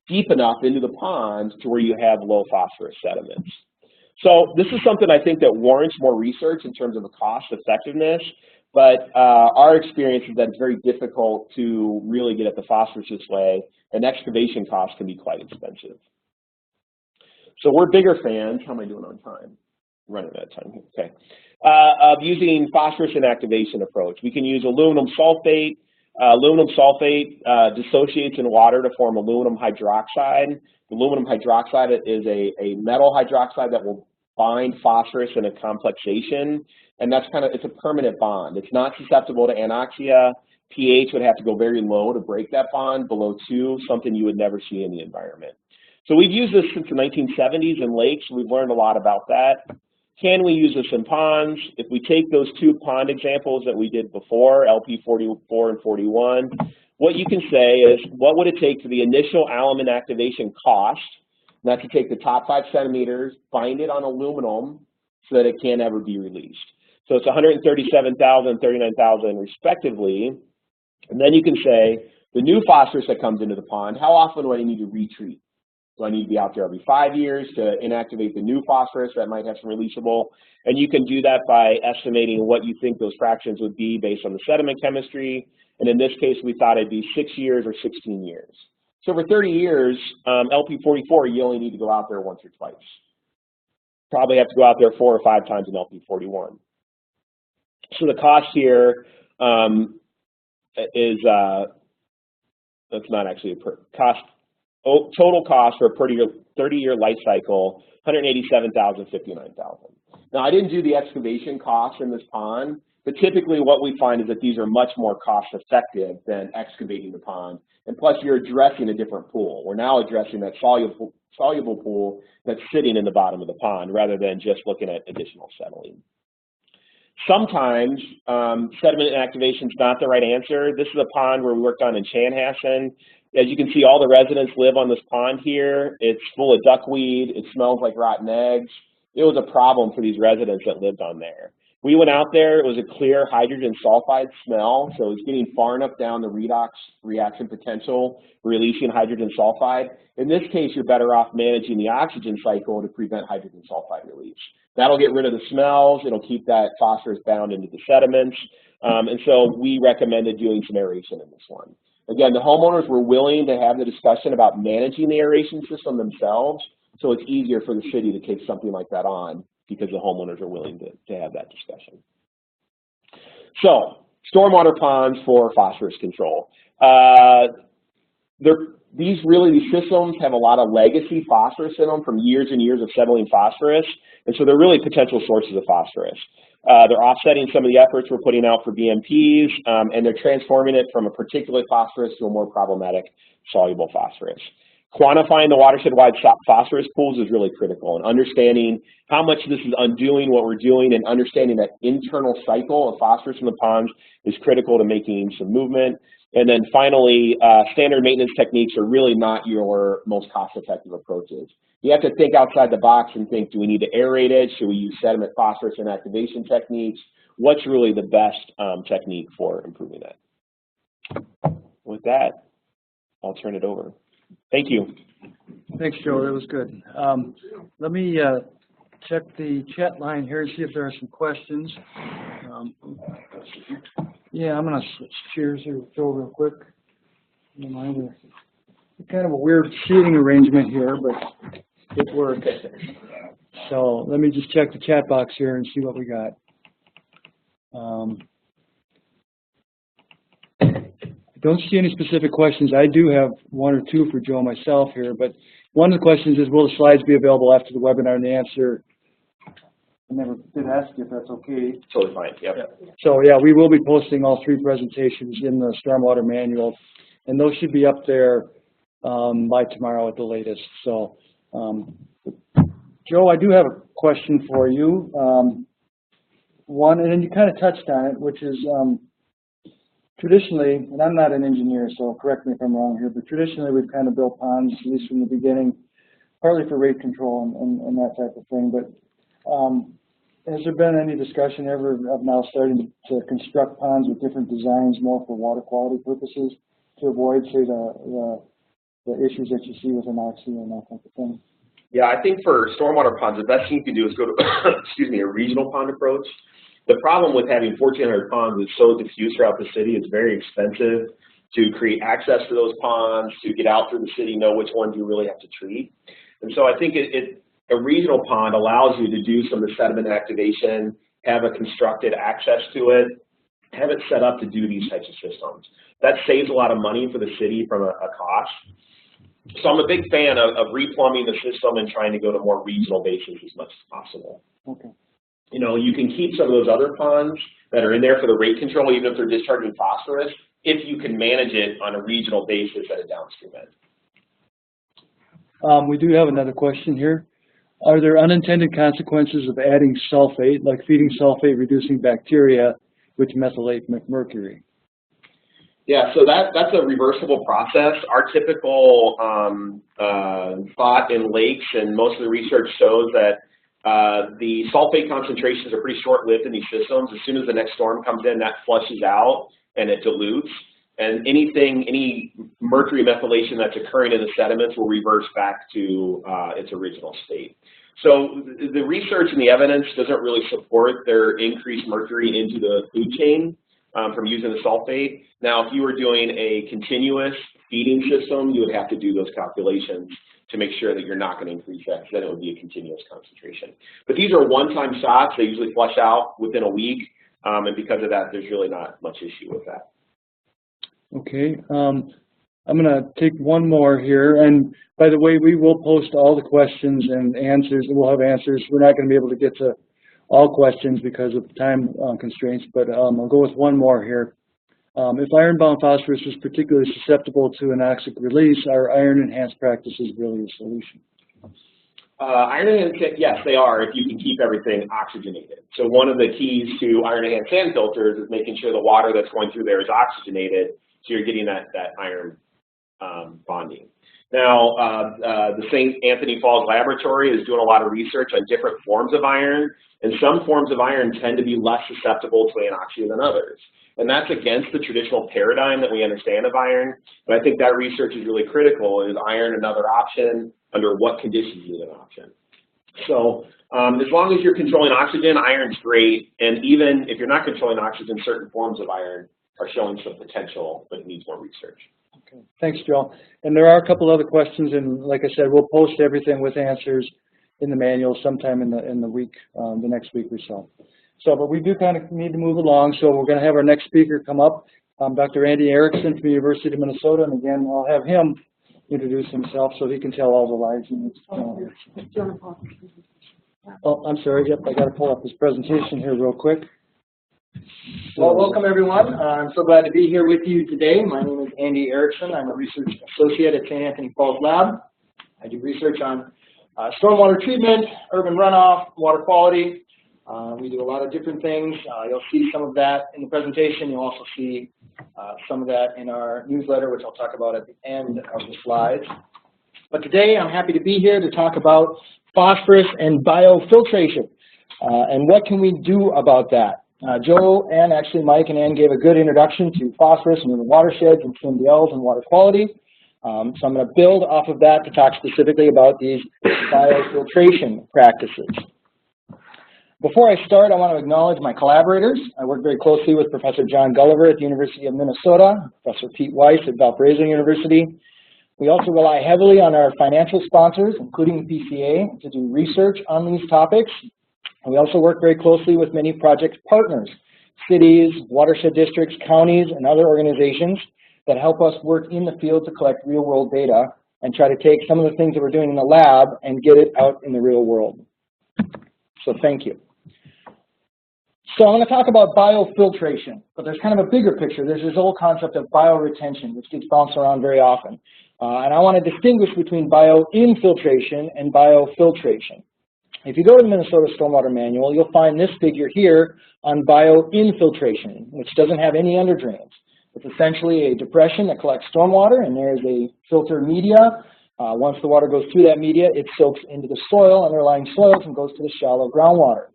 deep enough into the ponds to where you have low phosphorus sediments? So this is something I think that warrants more research in terms of the cost effectiveness, but our experience is that it's very difficult to really get at the phosphorus this way, and excavation costs can be quite expensive. So we're bigger fans, how am I doing on time? Running out of time, okay. Of using phosphorus inactivation approach. We can use aluminum sulfate. Aluminum sulfate dissociates in water to form aluminum hydroxide. Aluminum hydroxide is a metal hydroxide that will bind phosphorus in a complexation, and that's it's a permanent bond. It's not susceptible to anoxia. pH would have to go very low to break that bond, below 2, something you would never see in the environment. So we've used this since the 1970s in lakes. We've learned a lot about that. Can we use this in ponds? If we take those 2 pond examples that we did before, LP 44 and 41, what you can say is, what would it take for the initial alum inactivation cost? And that's to take the top 5 centimeters, bind it on aluminum so that it can't ever be released. So it's 137,000, 39,000 respectively. And then you can say, the new phosphorus that comes into the pond, how often do I need to retreat? Do I need to be out there every 5 years to inactivate the new phosphorus that might have some releasable? And you can do that by estimating what you think those fractions would be based on the sediment chemistry. And in this case, we thought it'd be 6 years or 16 years. So for 30 years, LP44, you only need to go out there once or twice. Probably have to go out there 4 or 5 times in LP41. So the cost here is, that's not actually a cost. Total cost for a 30-year life cycle, $187,000, $59,000. Now, I didn't do the excavation costs in this pond, but typically what we find is that these are much more cost-effective than excavating the pond. And plus, you're addressing a different pool. We're now addressing that soluble pool that's sitting in the bottom of the pond rather than just looking at additional settling. Sometimes sediment inactivation is not the right answer. This is a pond where we worked on in Chanhassen. As you can see, all the residents live on this pond here. It's full of duckweed. It smells like rotten eggs. It was a problem for these residents that lived on there. We went out there. It was a clear hydrogen sulfide smell, so it was getting far enough down the redox reaction potential, releasing hydrogen sulfide. In this case, you're better off managing the oxygen cycle to prevent hydrogen sulfide release. That'll get rid of the smells. It'll keep that phosphorus bound into the sediments. And so we recommended doing some aeration in this one. Again, the homeowners were willing to have the discussion about managing the aeration system themselves, so it's easier for the city to take something like that on because the homeowners are willing to have that discussion. So, stormwater ponds for phosphorus control. These systems have a lot of legacy phosphorus in them from years and years of settling phosphorus, and so they're really potential sources of phosphorus. They're offsetting some of the efforts we're putting out for BMPs, and they're transforming it from a particulate phosphorus to a more problematic soluble phosphorus. Quantifying the watershed-wide phosphorus pools is really critical, and understanding how much this is undoing what we're doing and understanding that internal cycle of phosphorus in the ponds is critical to making some movement. And then finally, standard maintenance techniques are really not your most cost-effective approaches. You have to think outside the box and think, do we need to aerate it? Should we use sediment phosphorus inactivation techniques? What's really the best technique for improving that? With that, I'll turn it over. Thank you. Thanks, Joe. That was good. Let me check the chat line here and see if there are some questions. Yeah, I'm going to switch chairs here with Joe real quick. Kind of a weird seating arrangement here, but it works. So let me just check the chat box here and see what we got. don't see any specific questions. I do have one or two for Joe myself here, but one of the questions is, will the slides be available after the webinar? And the answer, I never did ask you if that's okay. Totally fine, yep. So yeah, we will be posting all 3 presentations in the Stormwater Manual, and those should be up there by tomorrow at the latest. So, Joe, I do have a question for you. One, and then you kind of touched on it, which is traditionally, and I'm not an engineer, so correct me if I'm wrong here, but traditionally we've kind of built ponds, at least from the beginning, partly for rate control and that type of thing. But has there been any discussion ever of now starting to construct ponds with different designs more for water quality purposes to avoid, say, the issues that you see with anoxia and that type of thing? Yeah, I think for stormwater ponds, the best thing you can do is go to, excuse me, a regional pond approach. The problem with having 1,400 ponds is so diffuse throughout the city, it's very expensive to create access to those ponds, to get out through the city, know which ones you really have to treat. And so I think a regional pond allows you to do some of the sediment activation, have a constructed access to it, have it set up to do these types of systems. That saves a lot of money for the city from a cost. So I'm a big fan of replumbing the system and trying to go to more regional bases as much as possible. Okay. You know, you can keep some of those other ponds that are in there for the rate control, even if they're discharging phosphorus, if you can manage it on a regional basis at a downstream end. We do have another question here. Are there unintended consequences of adding sulfate, like feeding sulfate reducing bacteria, which methylate mercury? Yeah, so that's a reversible process. Our typical thought in lakes, and most of the research shows that the sulfate concentrations are pretty short-lived in these systems. As soon as the next storm comes in, that flushes out and it dilutes. And any mercury methylation that's occurring in the sediments will reverse back to its original state. So the research and the evidence doesn't really support their increased mercury into the food chain from using the sulfate. Now, if you were doing a continuous feeding system, you would have to do those calculations to make sure that you're not going to increase that, because then it would be a continuous concentration. But these are one-time shots. They usually flush out within a week, and because of that, there's really not much issue with that. Okay, I'm going to take one more here, and by the way, we will post all the questions and answers, and we'll have answers. We're not going to be able to get to all questions because of time constraints, but I'll go with one more here. If iron-bound phosphorus is particularly susceptible to anoxic release, are iron-enhanced practices really a solution? Iron-enhanced, yes, they are, if you can keep everything oxygenated. So one of the keys to iron-enhanced sand filters is making sure the water that's going through there is oxygenated, so you're getting that iron bonding. Now, the St. Anthony Falls Laboratory is doing a lot of research on different forms of iron, and some forms of iron tend to be less susceptible to anoxia than others. And that's against the traditional paradigm that we understand of iron, but I think that research is really critical. Is iron another option? Under what conditions is it an option? So as long as you're controlling oxygen, iron's great, and even if you're not controlling oxygen, certain forms of iron are showing some potential, but it needs more research. Okay, thanks, Joe. And there are a couple other questions, and like I said, we'll post everything with answers in the manual sometime in the week, the next week or so. So, but we do kind of need to move along, so we're going to have our next speaker come up, Dr. Andy Erickson from the University of Minnesota, and again, I'll have him introduce himself so he can tell all the lies. Oh, I'm sorry, yep, I got to pull up his presentation here real quick. Well, welcome everyone. I'm so glad to be here with you today. My name is Andy Erickson. I'm a research associate at St. Anthony Falls Lab. I do research on stormwater treatment, urban runoff, water quality. We do a lot of different things. You'll see some of that in the presentation. You'll also see some of that in our newsletter, which I'll talk about at the end of the slides. But today I'm happy to be here to talk about phosphorus and biofiltration. And what can we do about that? Joe and actually Mike and Ann gave a good introduction to phosphorus and the watersheds and TMDLs and water quality. So I'm going to build off of that to talk specifically about these biofiltration practices. Before I start, I want to acknowledge my collaborators. I work very closely with Professor John Gulliver at the University of Minnesota, Professor Pete Weiss at Valparaiso University. We also rely heavily on our financial sponsors, including the PCA, to do research on these topics. And we also work very closely with many project partners, cities, watershed districts, counties, and other organizations that help us work in the field to collect real-world data and try to take some of the things that we're doing in the lab and get it out in the real world. So thank you. So I'm going to talk about biofiltration, but there's kind of a bigger picture. There's this whole concept of bioretention, which gets bounced around very often. And I want to distinguish between bioinfiltration and biofiltration. If you go to the Minnesota Stormwater Manual, you'll find this figure here on bioinfiltration, which doesn't have any underdrains. It's essentially a depression that collects stormwater, and there is a filter media. Once the water goes through that media, it soaks into the soil, underlying soils, and goes to the shallow groundwater.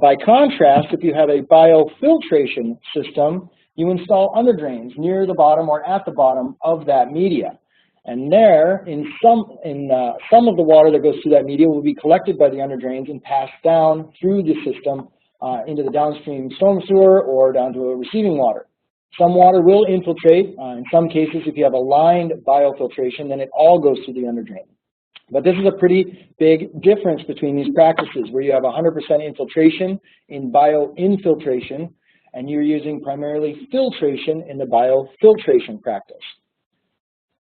By contrast, if you have a biofiltration system, you install underdrains near the bottom or at the bottom of that media. And there, some of the water that goes through that media will be collected by the underdrains and passed down through the system into the downstream storm sewer or down to a receiving water. Some water will infiltrate. In some cases, if you have a lined biofiltration, then it all goes through the underdrain. But this is a pretty big difference between these practices, where you have 100% infiltration in bioinfiltration, and you're using primarily filtration in the biofiltration practice.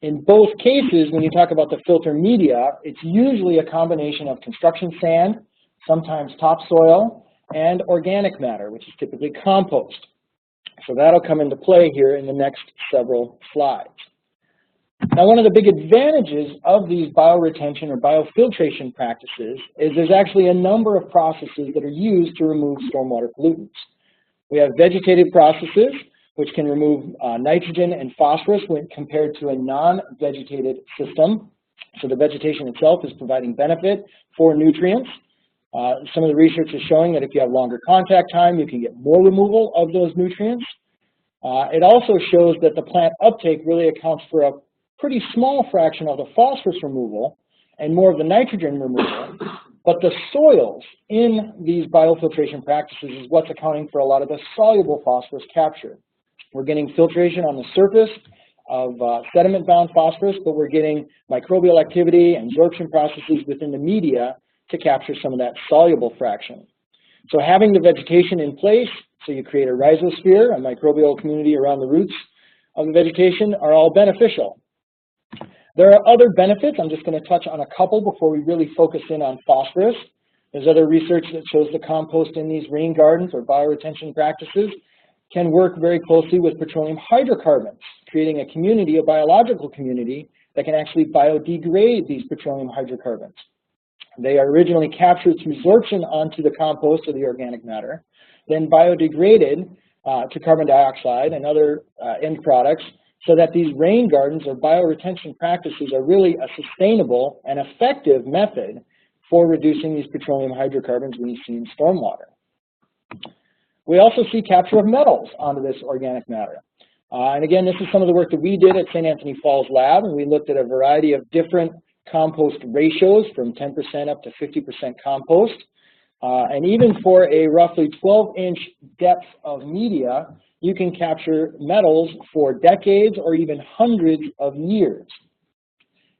In both cases, when you talk about the filter media, it's usually a combination of construction sand, sometimes topsoil, and organic matter, which is typically compost. So that'll come into play here in the next several slides. Now, one of the big advantages of these bioretention or biofiltration practices is there's actually a number of processes that are used to remove stormwater pollutants. We have vegetative processes, which can remove nitrogen and phosphorus when compared to a non-vegetated system. So the vegetation itself is providing benefit for nutrients. Some of the research is showing that if you have longer contact time, you can get more removal of those nutrients. It also shows that the plant uptake really accounts for a pretty small fraction of the phosphorus removal and more of the nitrogen removal, but the soils in these biofiltration practices is what's accounting for a lot of the soluble phosphorus capture. We're getting filtration on the surface of sediment-bound phosphorus, but we're getting microbial activity and absorption processes within the media to capture some of that soluble fraction. So having the vegetation in place, so you create a rhizosphere, a microbial community around the roots of the vegetation, are all beneficial. There are other benefits. I'm just going to touch on a couple before we really focus in on phosphorus. There's other research that shows the compost in these rain gardens or bioretention practices can work very closely with petroleum hydrocarbons, creating a community, a biological community, that can actually biodegrade these petroleum hydrocarbons. They are originally captured through absorption onto the compost or the organic matter, then biodegraded to carbon dioxide and other end products, so that these rain gardens or bioretention practices are really a sustainable and effective method for reducing these petroleum hydrocarbons we see in stormwater. We also see capture of metals onto this organic matter. And again, this is some of the work that we did at St. Anthony Falls Lab, and we looked at a variety of different compost ratios from 10% up to 50% compost. And even for a roughly 12-inch depth of media, you can capture metals for decades or even hundreds of years.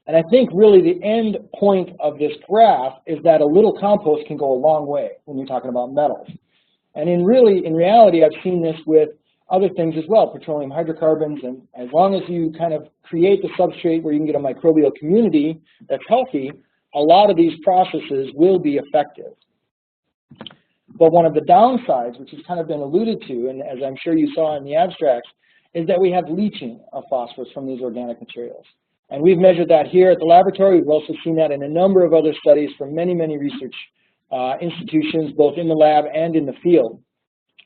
And I think really the end point of this graph is that a little compost can go a long way when you're talking about metals. And in reality, I've seen this with other things as well, petroleum hydrocarbons, and as long as you kind of create the substrate where you can get a microbial community that's healthy, a lot of these processes will be effective. But one of the downsides, which has kind of been alluded to, and as I'm sure you saw in the abstracts, is that we have leaching of phosphorus from these organic materials. And we've measured that here at the laboratory. We've also seen that in a number of other studies from many, many research institutions, both in the lab and in the field.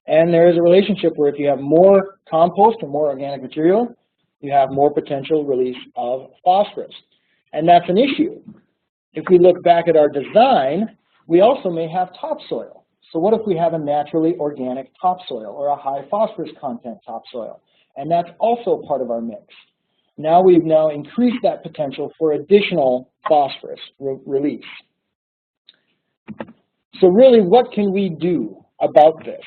And there is a relationship where if you have more compost or more organic material, you have more potential release of phosphorus. And that's an issue. If we look back at our design, we also may have topsoil. So what if we have a naturally organic topsoil or a high phosphorus content topsoil? And that's also part of our mix. Now we've increased that potential for additional phosphorus release. So really, what can we do about this?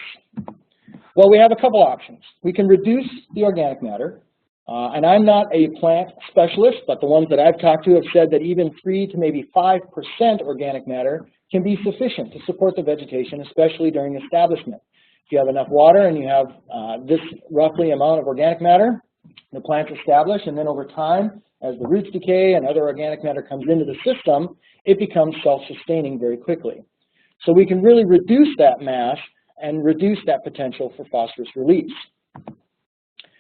Well, we have a couple options. We can reduce the organic matter, and I'm not a plant specialist, but the ones that I've talked to have said that even 3 to maybe 5% organic matter can be sufficient to support the vegetation, especially during establishment. If you have enough water and you have this roughly amount of organic matter, The plant's established, and then over time, as the roots decay and other organic matter comes into the system, it becomes self-sustaining very quickly. So we can really reduce that mass and reduce that potential for phosphorus release.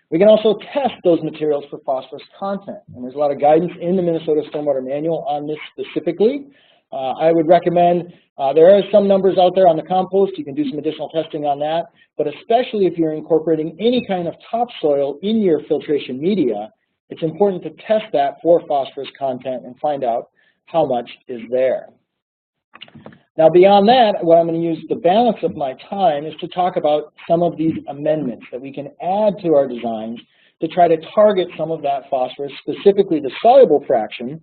We can also test those materials for phosphorus content, and there's a lot of guidance in the Minnesota Stormwater Manual on this specifically. I would recommend, there are some numbers out there on the compost, you can do some additional testing on that, but especially if you're incorporating any kind of topsoil in your filtration media, it's important to test that for phosphorus content and find out how much is there. Now beyond that, what I'm going to use the balance of my time is to talk about some of these amendments that we can add to our designs to try to target some of that phosphorus, specifically the soluble fraction,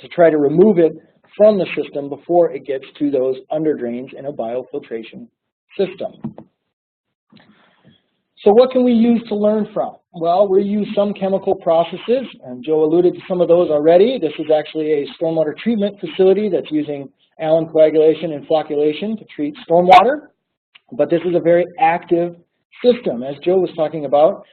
to try to remove it from the system before it gets to those underdrains in a biofiltration system. So what can we use to learn from? Well, we use some chemical processes, and Joe alluded to some of those already. This is actually a stormwater treatment facility that's using alum coagulation and flocculation to treat stormwater, but this is a very active system. As Joe was talking about,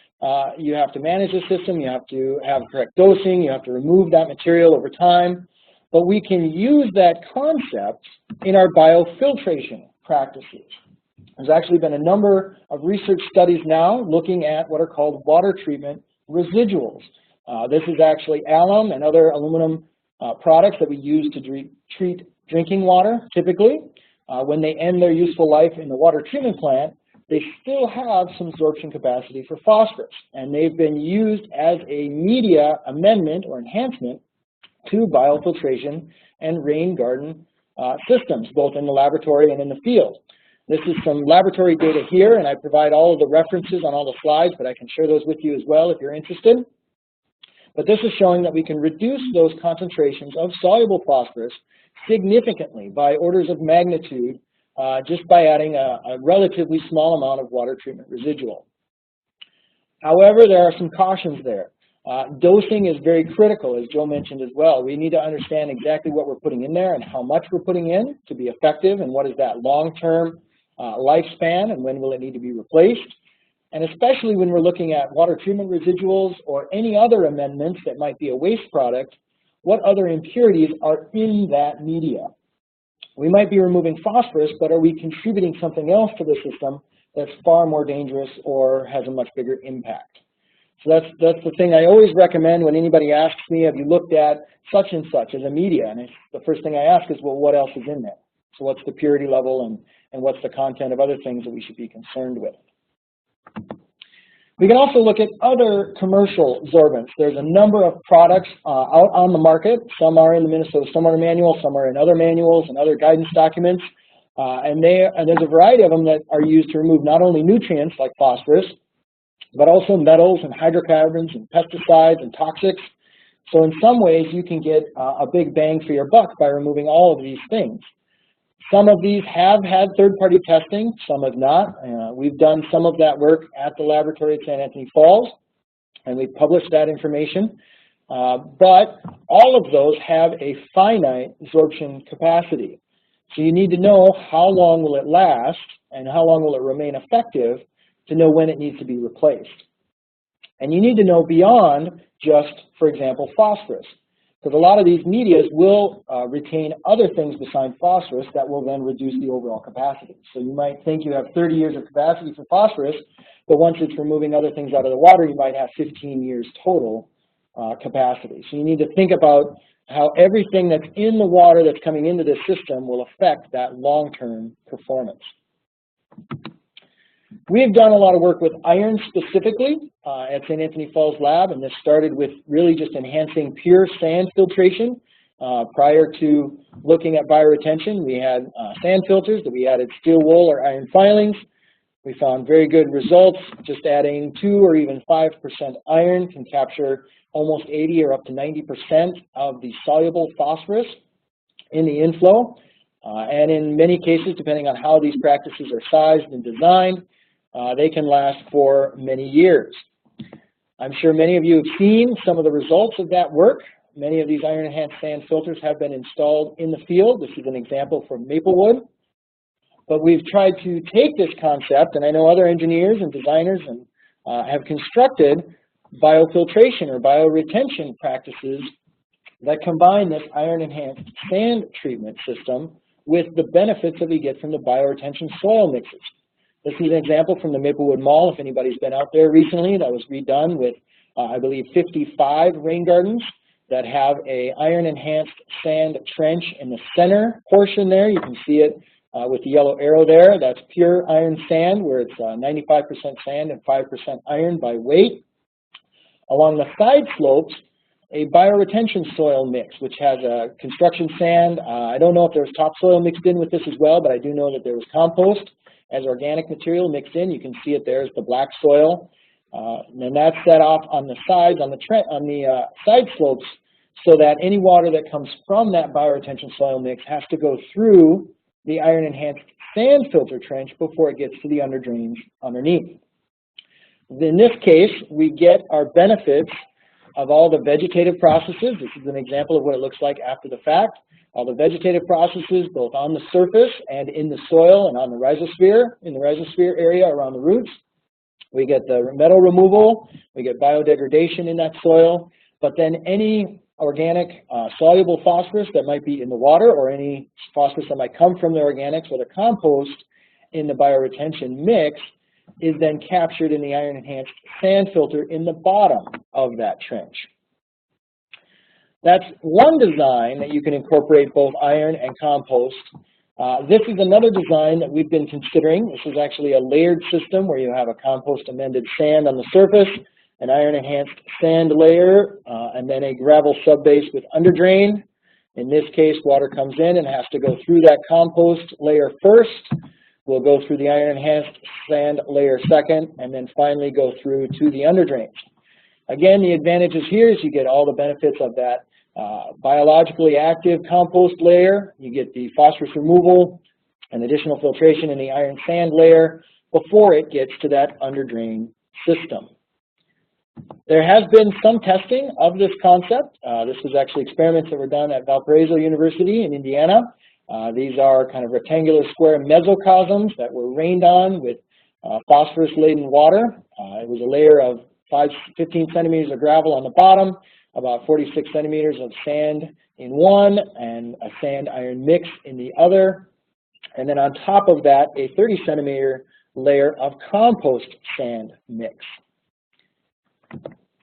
you have to manage the system, you have to have correct dosing, you have to remove that material over time, but we can use that concept in our biofiltration practices. There's actually been a number of research studies now looking at what are called water treatment residuals. This is actually alum and other aluminum products that we use to treat drinking water, typically. When they end their useful life in the water treatment plant, they still have some absorption capacity for phosphorus, and they've been used as a media amendment or enhancement to biofiltration and rain garden systems, both in the laboratory and in the field. This is some laboratory data here, and I provide all of the references on all the slides, but I can share those with you as well if you're interested. But this is showing that we can reduce those concentrations of soluble phosphorus significantly by orders of magnitude just by adding a relatively small amount of water treatment residual. However, there are some cautions there. Dosing is very critical, as Joe mentioned as well. We need to understand exactly what we're putting in there and how much we're putting in to be effective, and what is that long-term lifespan, and when will it need to be replaced. And especially when we're looking at water treatment residuals or any other amendments that might be a waste product, what other impurities are in that media? We might be removing phosphorus, but are we contributing something else to the system that's far more dangerous or has a much bigger impact? So that's the thing I always recommend when anybody asks me, have you looked at such and such as a media? And the first thing I ask is, well, what else is in there? So what's the purity level, and what's the content of other things that we should be concerned with? We can also look at other commercial absorbents. There's a number of products out on the market. Some are in the Minnesota Stormwater Manual, some are in other manuals and other guidance documents. And there's a variety of them that are used to remove not only nutrients like phosphorus, but also metals and hydrocarbons and pesticides and toxics. So in some ways, you can get a big bang for your buck by removing all of these things. Some of these have had third-party testing, some have not. We've done some of that work at the laboratory at St. Anthony Falls, and we've published that information. But all of those have a finite absorption capacity. So you need to know how long will it last and how long will it remain effective to know when it needs to be replaced. And you need to know beyond just, for example, phosphorus. Because a lot of these medias will retain other things besides phosphorus that will then reduce the overall capacity. So you might think you have 30 years of capacity for phosphorus, but once it's removing other things out of the water, you might have 15 years total capacity. So you need to think about how everything that's in the water that's coming into this system will affect that long-term performance. We've done a lot of work with iron specifically at St. Anthony Falls Lab, and this started with really just enhancing pure sand filtration. Prior to looking at bioretention, we had sand filters that we added steel wool or iron filings. We found very good results. Just adding 2 or even 5% iron can capture almost 80 or up to 90% of the soluble phosphorus in the inflow. And in many cases, depending on how these practices are sized and designed, they can last for many years. I'm sure many of you have seen some of the results of that work. Many of these iron enhanced sand filters have been installed in the field. This is an example from Maplewood. But we've tried to take this concept, and I know other engineers and designers have constructed biofiltration or bioretention practices that combine this iron-enhanced sand treatment system with the benefits that we get from the bioretention soil mixes. This is an example from the Maplewood Mall, if anybody's been out there recently, that was redone with, I believe, 55 rain gardens that have a iron-enhanced sand trench in the center portion there. You can see it with the yellow arrow there. That's pure iron sand, where it's 95% sand and 5% iron by weight. Along the side slopes, a bioretention soil mix, which has a construction sand. I don't know if there was topsoil mixed in with this as well, but I do know that there was compost as organic material mixed in. You can see it there as the black soil. And that's set off on the sides, on the side slopes, so that any water that comes from that bioretention soil mix has to go through the iron-enhanced sand filter trench before it gets to the underdrains underneath. In this case, we get our benefits of all the vegetative processes. This is an example of what it looks like after the fact. All the vegetative processes, both on the surface and in the soil and on the rhizosphere, in the rhizosphere area around the roots. We get the metal removal, we get biodegradation in that soil, but then any organic soluble phosphorus that might be in the water or any phosphorus that might come from the organics or the compost in the bioretention mix is then captured in the iron-enhanced sand filter in the bottom of that trench. That's one design that you can incorporate both iron and compost. This is another design that we've been considering. This is actually a layered system where you have a compost amended sand on the surface, an iron-enhanced sand layer, and then a gravel subbase with underdrain. In this case, water comes in and has to go through that compost layer first. We'll go through the iron-enhanced sand layer second, and then finally go through to the underdrains. Again, the advantages here is you get all the benefits of that biologically active compost layer. You get the phosphorus removal and additional filtration in the iron sand layer before it gets to that underdrain system. There has been some testing of this concept. This was actually experiments that were done at Valparaiso University in Indiana. These are kind of rectangular square mesocosms that were rained on with phosphorus-laden water. It was a layer of 15 centimeters of gravel on the bottom, about 46 centimeters of sand in one, and a sand-iron mix in the other. And then on top of that, a 30-centimeter layer of compost sand mix.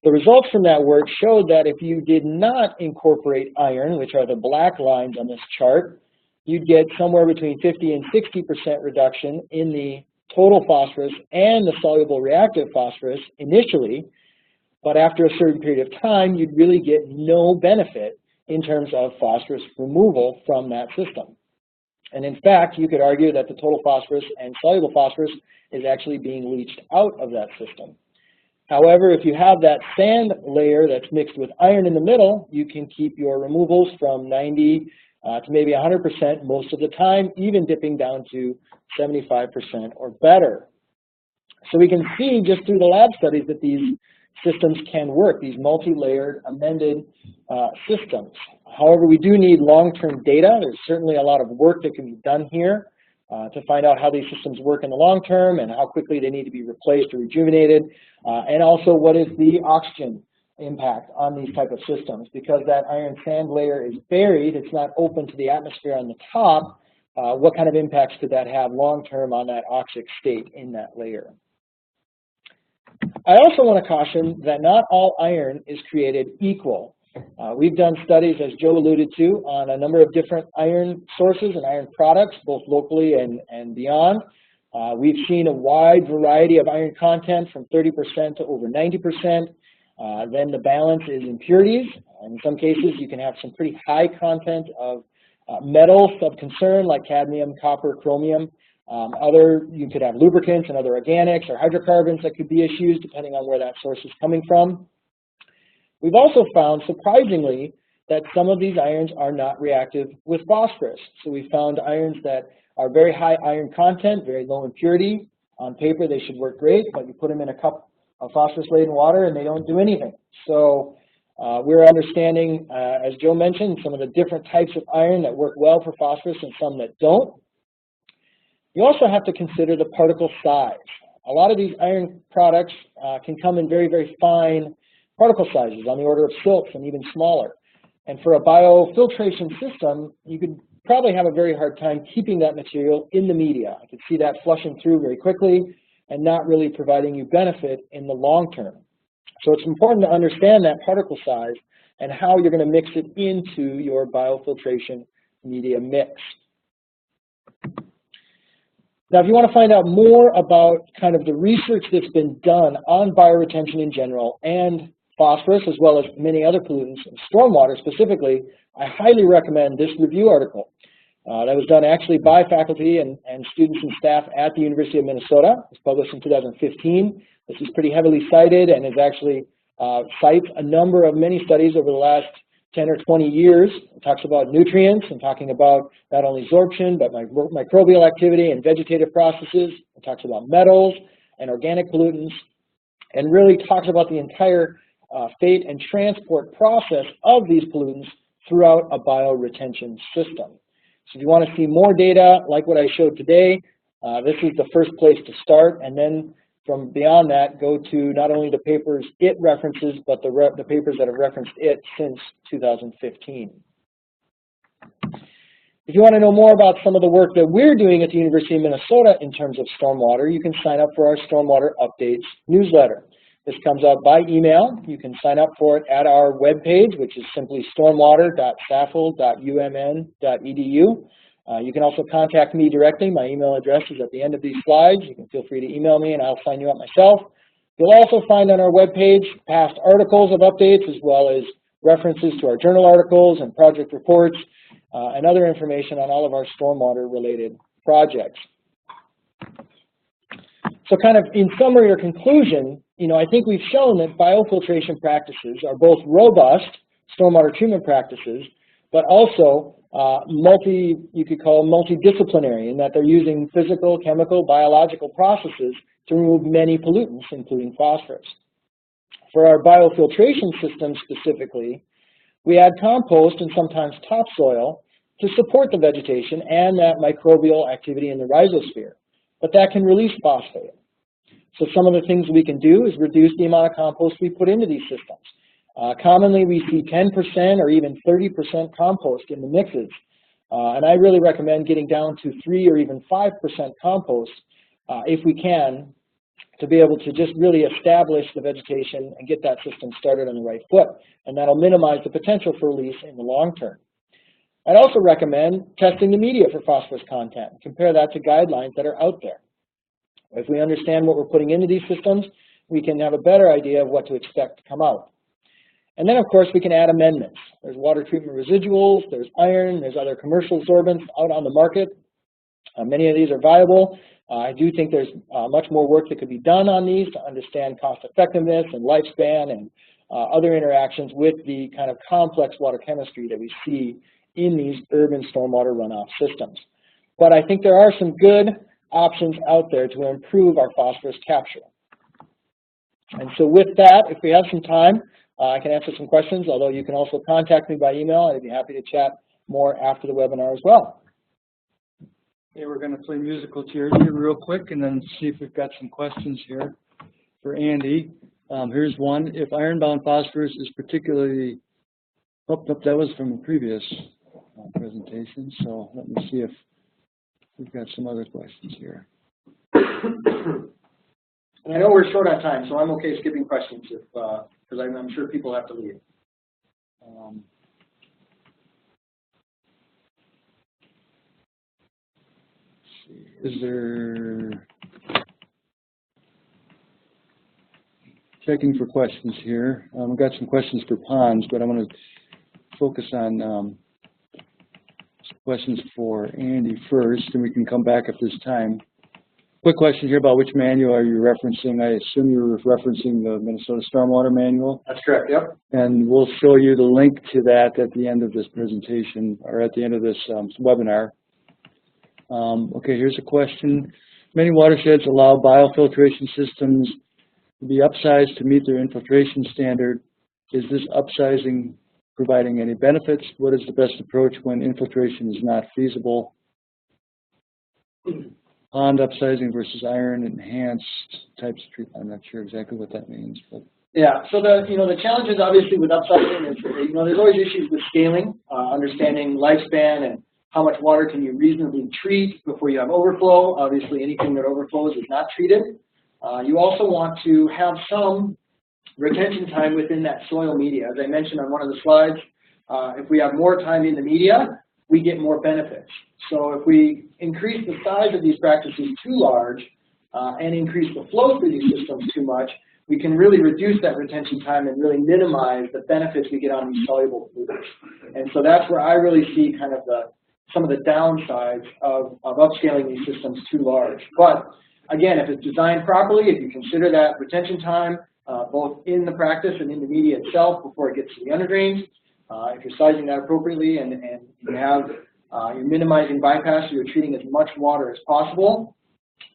The results from that work showed that if you did not incorporate iron, which are the black lines on this chart, you'd get somewhere between 50 and 60% reduction in the total phosphorus and the soluble reactive phosphorus initially, but after a certain period of time, you'd really get no benefit in terms of phosphorus removal from that system. And in fact, you could argue that the total phosphorus and soluble phosphorus is actually being leached out of that system. However, if you have that sand layer that's mixed with iron in the middle, you can keep your removals from 90 to maybe 100% most of the time, even dipping down to 75% or better. So we can see just through the lab studies that these systems can work, these multi-layered amended systems. However, we do need long-term data. There's certainly a lot of work that can be done here to find out how these systems work in the long term and how quickly they need to be replaced or rejuvenated, and also what is the oxygen impact on these type of systems. Because that iron sand layer is buried, it's not open to the atmosphere on the top, what kind of impacts could that have long term on that oxic state in that layer? I also want to caution that not all iron is created equal. We've done studies, as Joe alluded to, on a number of different iron sources and iron products, both locally and beyond. We've seen a wide variety of iron content from 30% to over 90%. Then the balance is impurities. In some cases, you can have some pretty high content of metals of concern like cadmium, copper, chromium. You could have lubricants and other organics or hydrocarbons that could be issues depending on where that source is coming from. We've also found, surprisingly, that some of these irons are not reactive with phosphorus. So we found irons that are very high iron content, very low impurity. On paper, they should work great, but you put them in a cup of phosphorus-laden water and they don't do anything. So we're understanding, as Joe mentioned, some of the different types of iron that work well for phosphorus and some that don't. You also have to consider the particle size. A lot of these iron products can come in very, very fine particle sizes on the order of silks and even smaller. And for a biofiltration system, you could probably have a very hard time keeping that material in the media. I could see that flushing through very quickly and not really providing you benefit in the long term. So it's important to understand that particle size and how you're going to mix it into your biofiltration media mix. Now, if you want to find out more about kind of the research that's been done on bioretention in general and phosphorus, as well as many other pollutants, and stormwater specifically, I highly recommend this review article. That was done actually by faculty and students and staff at the University of Minnesota. It was published in 2015. This is pretty heavily cited and is actually cites a number of many studies over the last 10 or 20 years. It talks about nutrients and talking about not only absorption, but microbial activity and vegetative processes. It talks about metals and organic pollutants, and really talks about the entire fate and transport process of these pollutants throughout a bioretention system. So if you want to see more data like what I showed today, this is the first place to start, and then from beyond that, go to not only the papers it references, but the papers that have referenced it since 2015. If you want to know more about some of the work that we're doing at the University of Minnesota in terms of stormwater, you can sign up for our Stormwater Updates newsletter. This comes out by email. You can sign up for it at our webpage, which is simply stormwater.safl.umn.edu. You can also contact me directly. My email address is at the end of these slides. You can feel free to email me and I'll sign you up myself. You'll also find on our webpage past articles of updates, as well as references to our journal articles and project reports, and other information on all of our stormwater related projects. So kind of in summary or conclusion, I think we've shown that biofiltration practices are both robust stormwater treatment practices, but also you could call them multidisciplinary, in that they're using physical, chemical, biological processes to remove many pollutants, including phosphorus. For our biofiltration system specifically, we add compost and sometimes topsoil to support the vegetation and that microbial activity in the rhizosphere, but that can release phosphate. So some of the things we can do is reduce the amount of compost we put into these systems. Commonly, we see 10% or even 30% compost in the mixes, and I really recommend getting down to 3 or even 5% compost if we can, to be able to just really establish the vegetation and get that system started on the right foot, and that'll minimize the potential for release in the long term. I'd also recommend testing the media for phosphorus content. Compare that to guidelines that are out there. If we understand what we're putting into these systems, we can have a better idea of what to expect to come out. And then, of course, we can add amendments. There's water treatment residuals, there's iron, there's other commercial absorbents out on the market. Many of these are viable. I do think there's much more work that could be done on these to understand cost effectiveness and lifespan and other interactions with the kind of complex water chemistry that we see in these urban stormwater runoff systems. But I think there are some good options out there to improve our phosphorus capture. And so with that, if we have some time, I can answer some questions, although you can also contact me by email. I'd be happy to chat more after the webinar as well. Okay, we're going to play musical chairs here real quick and then see if we've got some questions here for Andy. Here's one. If iron-bound phosphorus is particularly, that was from a previous presentation, so let me see if we've got some other questions here. And I know we're short on time, so I'm okay skipping questions because I'm sure people have to leave. Is there, checking for questions here. We've got some questions for ponds, but I'm going to focus on some questions for Andy first, and we can come back if there's time. Quick question here about which manual are you referencing? I assume you're referencing the Minnesota Stormwater Manual. That's correct, yep. And we'll show you the link to that at the end of this presentation, or at the end of this webinar. Okay, here's a question. Many watersheds allow biofiltration systems to be upsized to meet their infiltration standard. Is this upsizing providing any benefits? What is the best approach when infiltration is not feasible? Pond upsizing versus iron enhanced types of treatment. I'm not sure exactly what that means, but Yeah, so the challenges obviously with upcycling is, there's always issues with scaling, understanding lifespan and how much water can you reasonably treat before you have overflow. Obviously, anything that overflows is not treated. You also want to have some retention time within that soil media. As I mentioned on one of the slides, if we have more time in the media, we get more benefits. So if we increase the size of these practices too large and increase the flow through these systems too much, we can really reduce that retention time and really minimize the benefits we get on these soluble pollutants. And so that's where I really see kind of some of the downsides of upscaling these systems too large. But again, if it's designed properly, if you consider that retention time both in the practice and in the media itself before it gets to the underdrains, if you're sizing that appropriately and you have you're minimizing bypass, you're treating as much water as possible,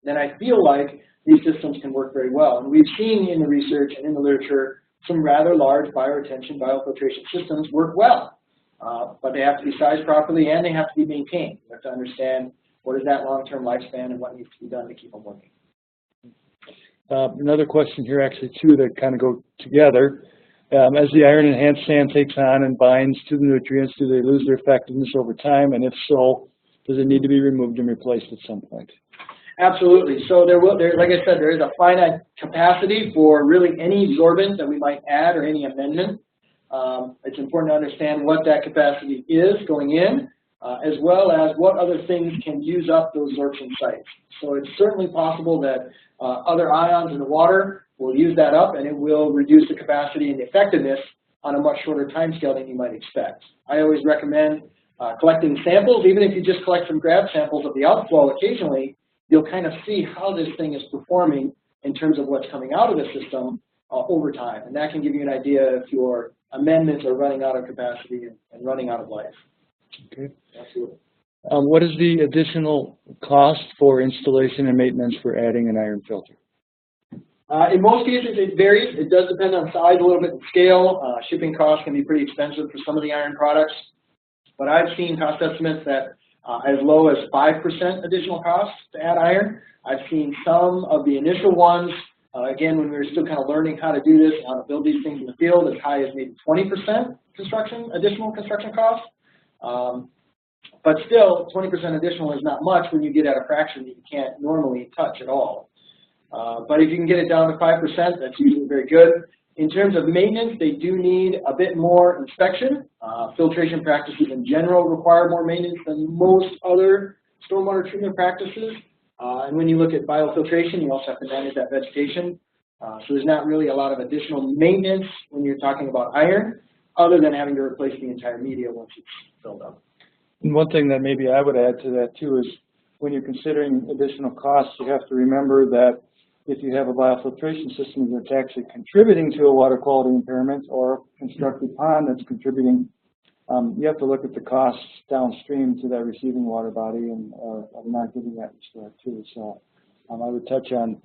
then I feel like these systems can work very well. And we've seen in the research and in the literature some rather large bioretention, biofiltration systems work well. But they have to be sized properly and they have to be maintained. You have to understand what is that long-term lifespan and what needs to be done to keep them working. Another question here, actually two that kind of go together. As the iron-enhanced sand takes on and binds to the nutrients, do they lose their effectiveness over time? And if so, does it need to be removed and replaced at some point? Absolutely. So like I said, there is a finite capacity for really any absorbent that we might add or any amendment. It's important to understand what that capacity is going in, as well as what other things can use up those absorption sites. So it's certainly possible that other ions in the water will use that up, and it will reduce the capacity and the effectiveness on a much shorter time scale than you might expect. I always recommend collecting samples. Even if you just collect some grab samples of the outflow occasionally, you'll kind of see how this thing is performing in terms of what's coming out of the system over time. And that can give you an idea if your amendments are running out of capacity and running out of life. Okay. Absolutely. What is the additional cost for installation and maintenance for adding an iron filter? In most cases, it varies. It does depend on size a little bit and scale. Shipping costs can be pretty expensive for some of the iron products. But I've seen cost estimates that as low as 5% additional cost to add iron. I've seen some of the initial ones, again, when we were still kind of learning how to do this, how to build these things in the field, as high as maybe 20% additional construction cost. But still, 20% additional is not much when you get at a fraction that you can't normally touch at all. But if you can get it down to 5%, that's usually very good. In terms of maintenance, they do need a bit more inspection. Filtration practices in general require more maintenance than most other stormwater treatment practices. And when you look at biofiltration, you also have to manage that vegetation. So there's not really a lot of additional maintenance when you're talking about iron, other than having to replace the entire media once it's filled up. And one thing that maybe I would add to that too is when you're considering additional costs, you have to remember that if you have a biofiltration system that's actually contributing to a water quality impairment or a constructed pond that's contributing, you have to look at the costs downstream to that receiving water body and of not getting that restored too. So I would touch on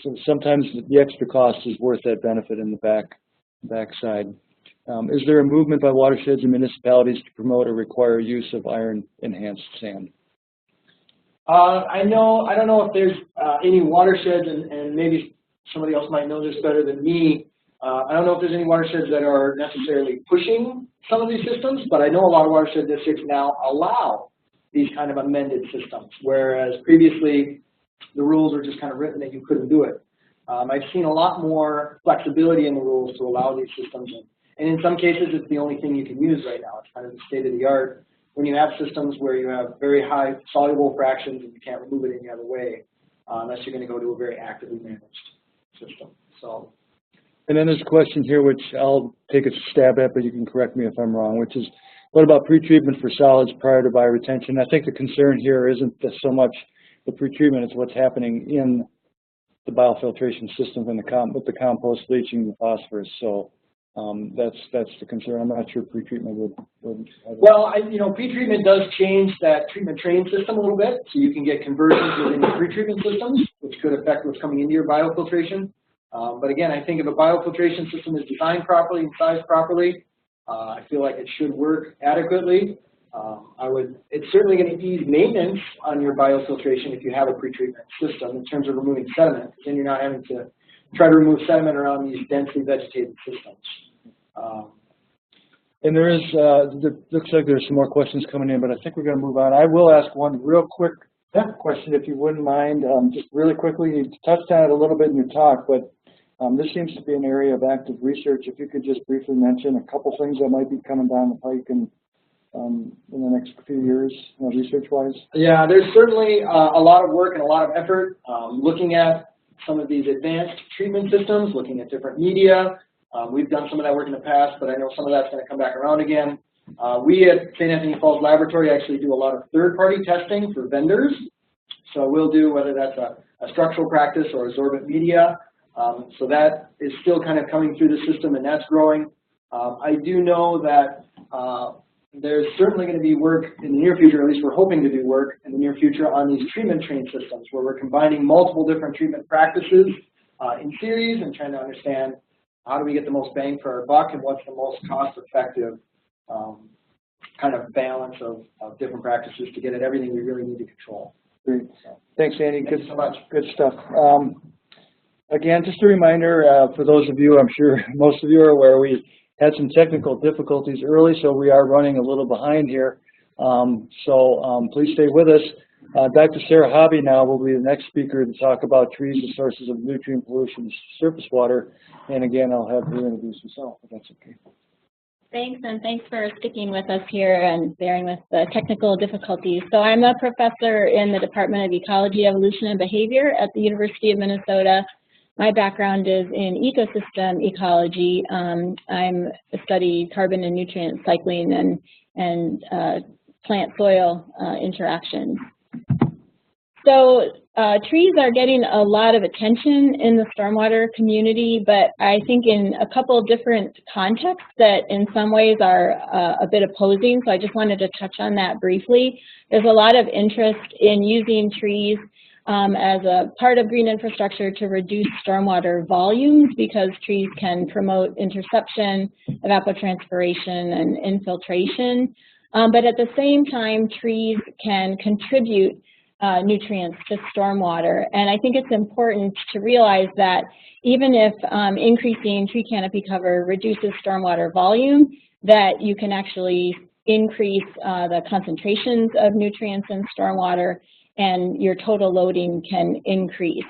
so sometimes the extra cost is worth that benefit in the backside. Is there a movement by watersheds and municipalities to promote or require use of iron-enhanced sand? I don't know if there's any watersheds, and maybe somebody else might know this better than me. I don't know if there's any watersheds that are necessarily pushing some of these systems, but I know a lot of watershed districts now allow these kind of amended systems, whereas previously the rules were just kind of written that you couldn't do it. I've seen a lot more flexibility in the rules to allow these systems, and in some cases it's the only thing you can use right now. It's kind of the state of the art. When you have systems where you have very high soluble fractions and you can't remove it any other way, unless you're going to go to a very actively managed system. So. And then there's a question here which I'll take a stab at, but you can correct me if I'm wrong, which is, what about pretreatment for solids prior to bioretention? I think the concern here isn't so much the pretreatment, it's what's happening in the biofiltration system and with the compost leaching the phosphorus. So that's the concern. I'm not sure pretreatment would well, pretreatment does change that treatment train system a little bit, so you can get conversions within your pretreatment systems, which could affect what's coming into your biofiltration. But again, I think if a biofiltration system is designed properly and sized properly, I feel like it should work adequately. It's certainly going to ease maintenance on your biofiltration if you have a pretreatment system in terms of removing sediment, because then you're not having to try to remove sediment around these densely vegetated systems. And there is, looks like there's some more questions coming in, but I think we're going to move on. I will ask one real quick question, if you wouldn't mind, just really quickly. You touched on it a little bit in your talk, but this seems to be an area of active research. If you could just briefly mention a couple things that might be coming down the pike in the next few years, research-wise. Yeah, there's certainly a lot of work and a lot of effort looking at some of these advanced treatment systems, looking at different media. We've done some of that work in the past, but I know some of that's going to come back around again. We at St. Anthony Falls Laboratory actually do a lot of third-party testing for vendors. So we'll do whether that's a structural practice or absorbent media. So that is still kind of coming through the system, and that's growing. I do know that there's certainly going to be work in the near future, at least we're hoping to do work in the near future on these treatment train systems, where we're combining multiple different treatment practices in series and trying to understand how do we get the most bang for our buck and what's the most cost-effective kind of balance of different practices to get at everything we really need to control. Great. Thanks, Andy. Thank you so much. Good stuff. Again, just a reminder for those of you, I'm sure most of you are aware, we had some technical difficulties early, so we are running a little behind here. Please stay with us. Dr. Sarah Hobby now will be the next speaker to talk about trees as sources of nutrient pollution to surface water. And again, I'll have her introduce herself, if that's okay. Thanks, and thanks for sticking with us here and bearing with the technical difficulties. So I'm a professor in the Department of Ecology, Evolution, and Behavior at the University of Minnesota. My background is in ecosystem ecology. I study carbon and nutrient cycling and plant-soil interactions. So trees are getting a lot of attention in the stormwater community, but I think in a couple of different contexts that in some ways are a bit opposing. So I just wanted to touch on that briefly. There's a lot of interest in using trees as a part of green infrastructure to reduce stormwater volumes, because trees can promote interception, evapotranspiration, and infiltration. But at the same time, trees can contribute nutrients to stormwater. And I think it's important to realize that even if increasing tree canopy cover reduces stormwater volume, that you can actually increase the concentrations of nutrients in stormwater, and your total loading can increase.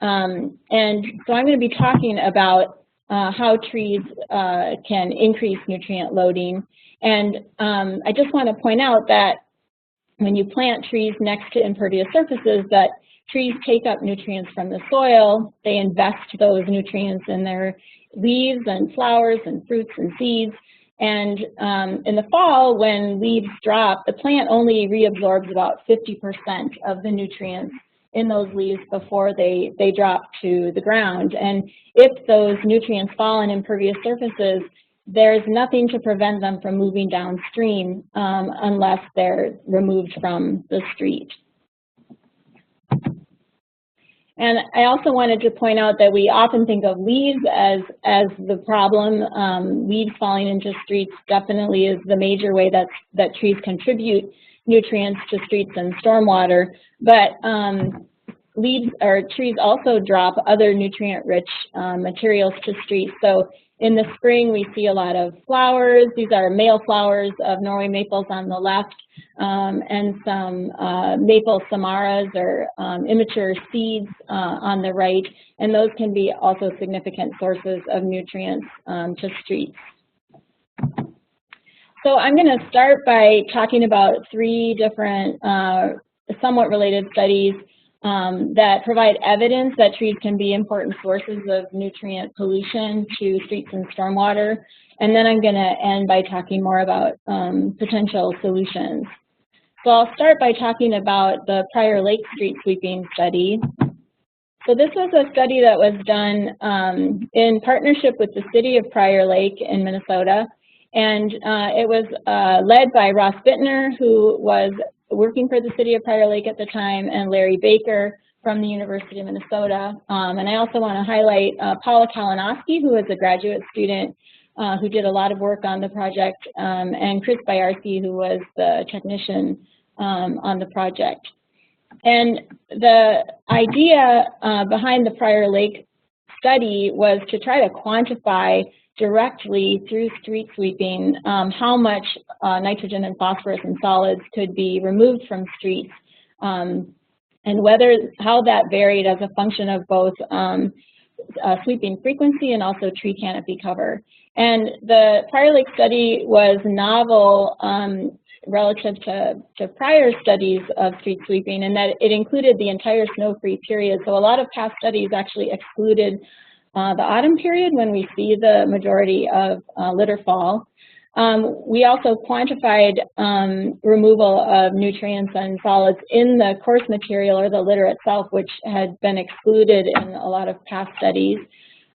And so I'm going to be talking about how trees can increase nutrient loading. And I just want to point out that when you plant trees next to impervious surfaces, that trees take up nutrients from the soil. They invest those nutrients in their leaves and flowers and fruits and seeds. And in the fall, when leaves drop, the plant only reabsorbs about 50% of the nutrients in those leaves before they drop to the ground. And if those nutrients fall on impervious surfaces, there's nothing to prevent them from moving downstream unless they're removed from the street. And I also wanted to point out that we often think of leaves as the problem. Leaves falling into streets definitely is the major way that trees contribute nutrients to streets and stormwater. But leaves or trees also drop other nutrient-rich materials to streets. So in the spring, we see a lot of flowers. These are male flowers of Norway maples on the left, and some maple samaras or immature seeds on the right. And those can be also significant sources of nutrients to streets. So I'm going to start by talking about three different somewhat related studies that provide evidence that trees can be important sources of nutrient pollution to streets and stormwater. And then I'm going to end by talking more about potential solutions. So I'll start by talking about the Prior Lake street sweeping study. So this was a study that was done in partnership with the city of Prior Lake in Minnesota. And it was led by Ross Bittner, who was working for the city of Prior Lake at the time, and Larry Baker from the University of Minnesota. And I also want to highlight Paula Kalinowski, who was a graduate student who did a lot of work on the project, and Chris Byarski, who was the technician on the project. And the idea behind the Prior Lake study was to try to quantify directly through street sweeping how much nitrogen and phosphorus and solids could be removed from streets, and how that varied as a function of both sweeping frequency and also tree canopy cover. And the Prior Lake study was novel relative to prior studies of street sweeping, in that it included the entire snow-free period. So a lot of past studies actually excluded the autumn period, when we see the majority of litter fall. We also quantified removal of nutrients and solids in the coarse material, or the litter itself, which had been excluded in a lot of past studies.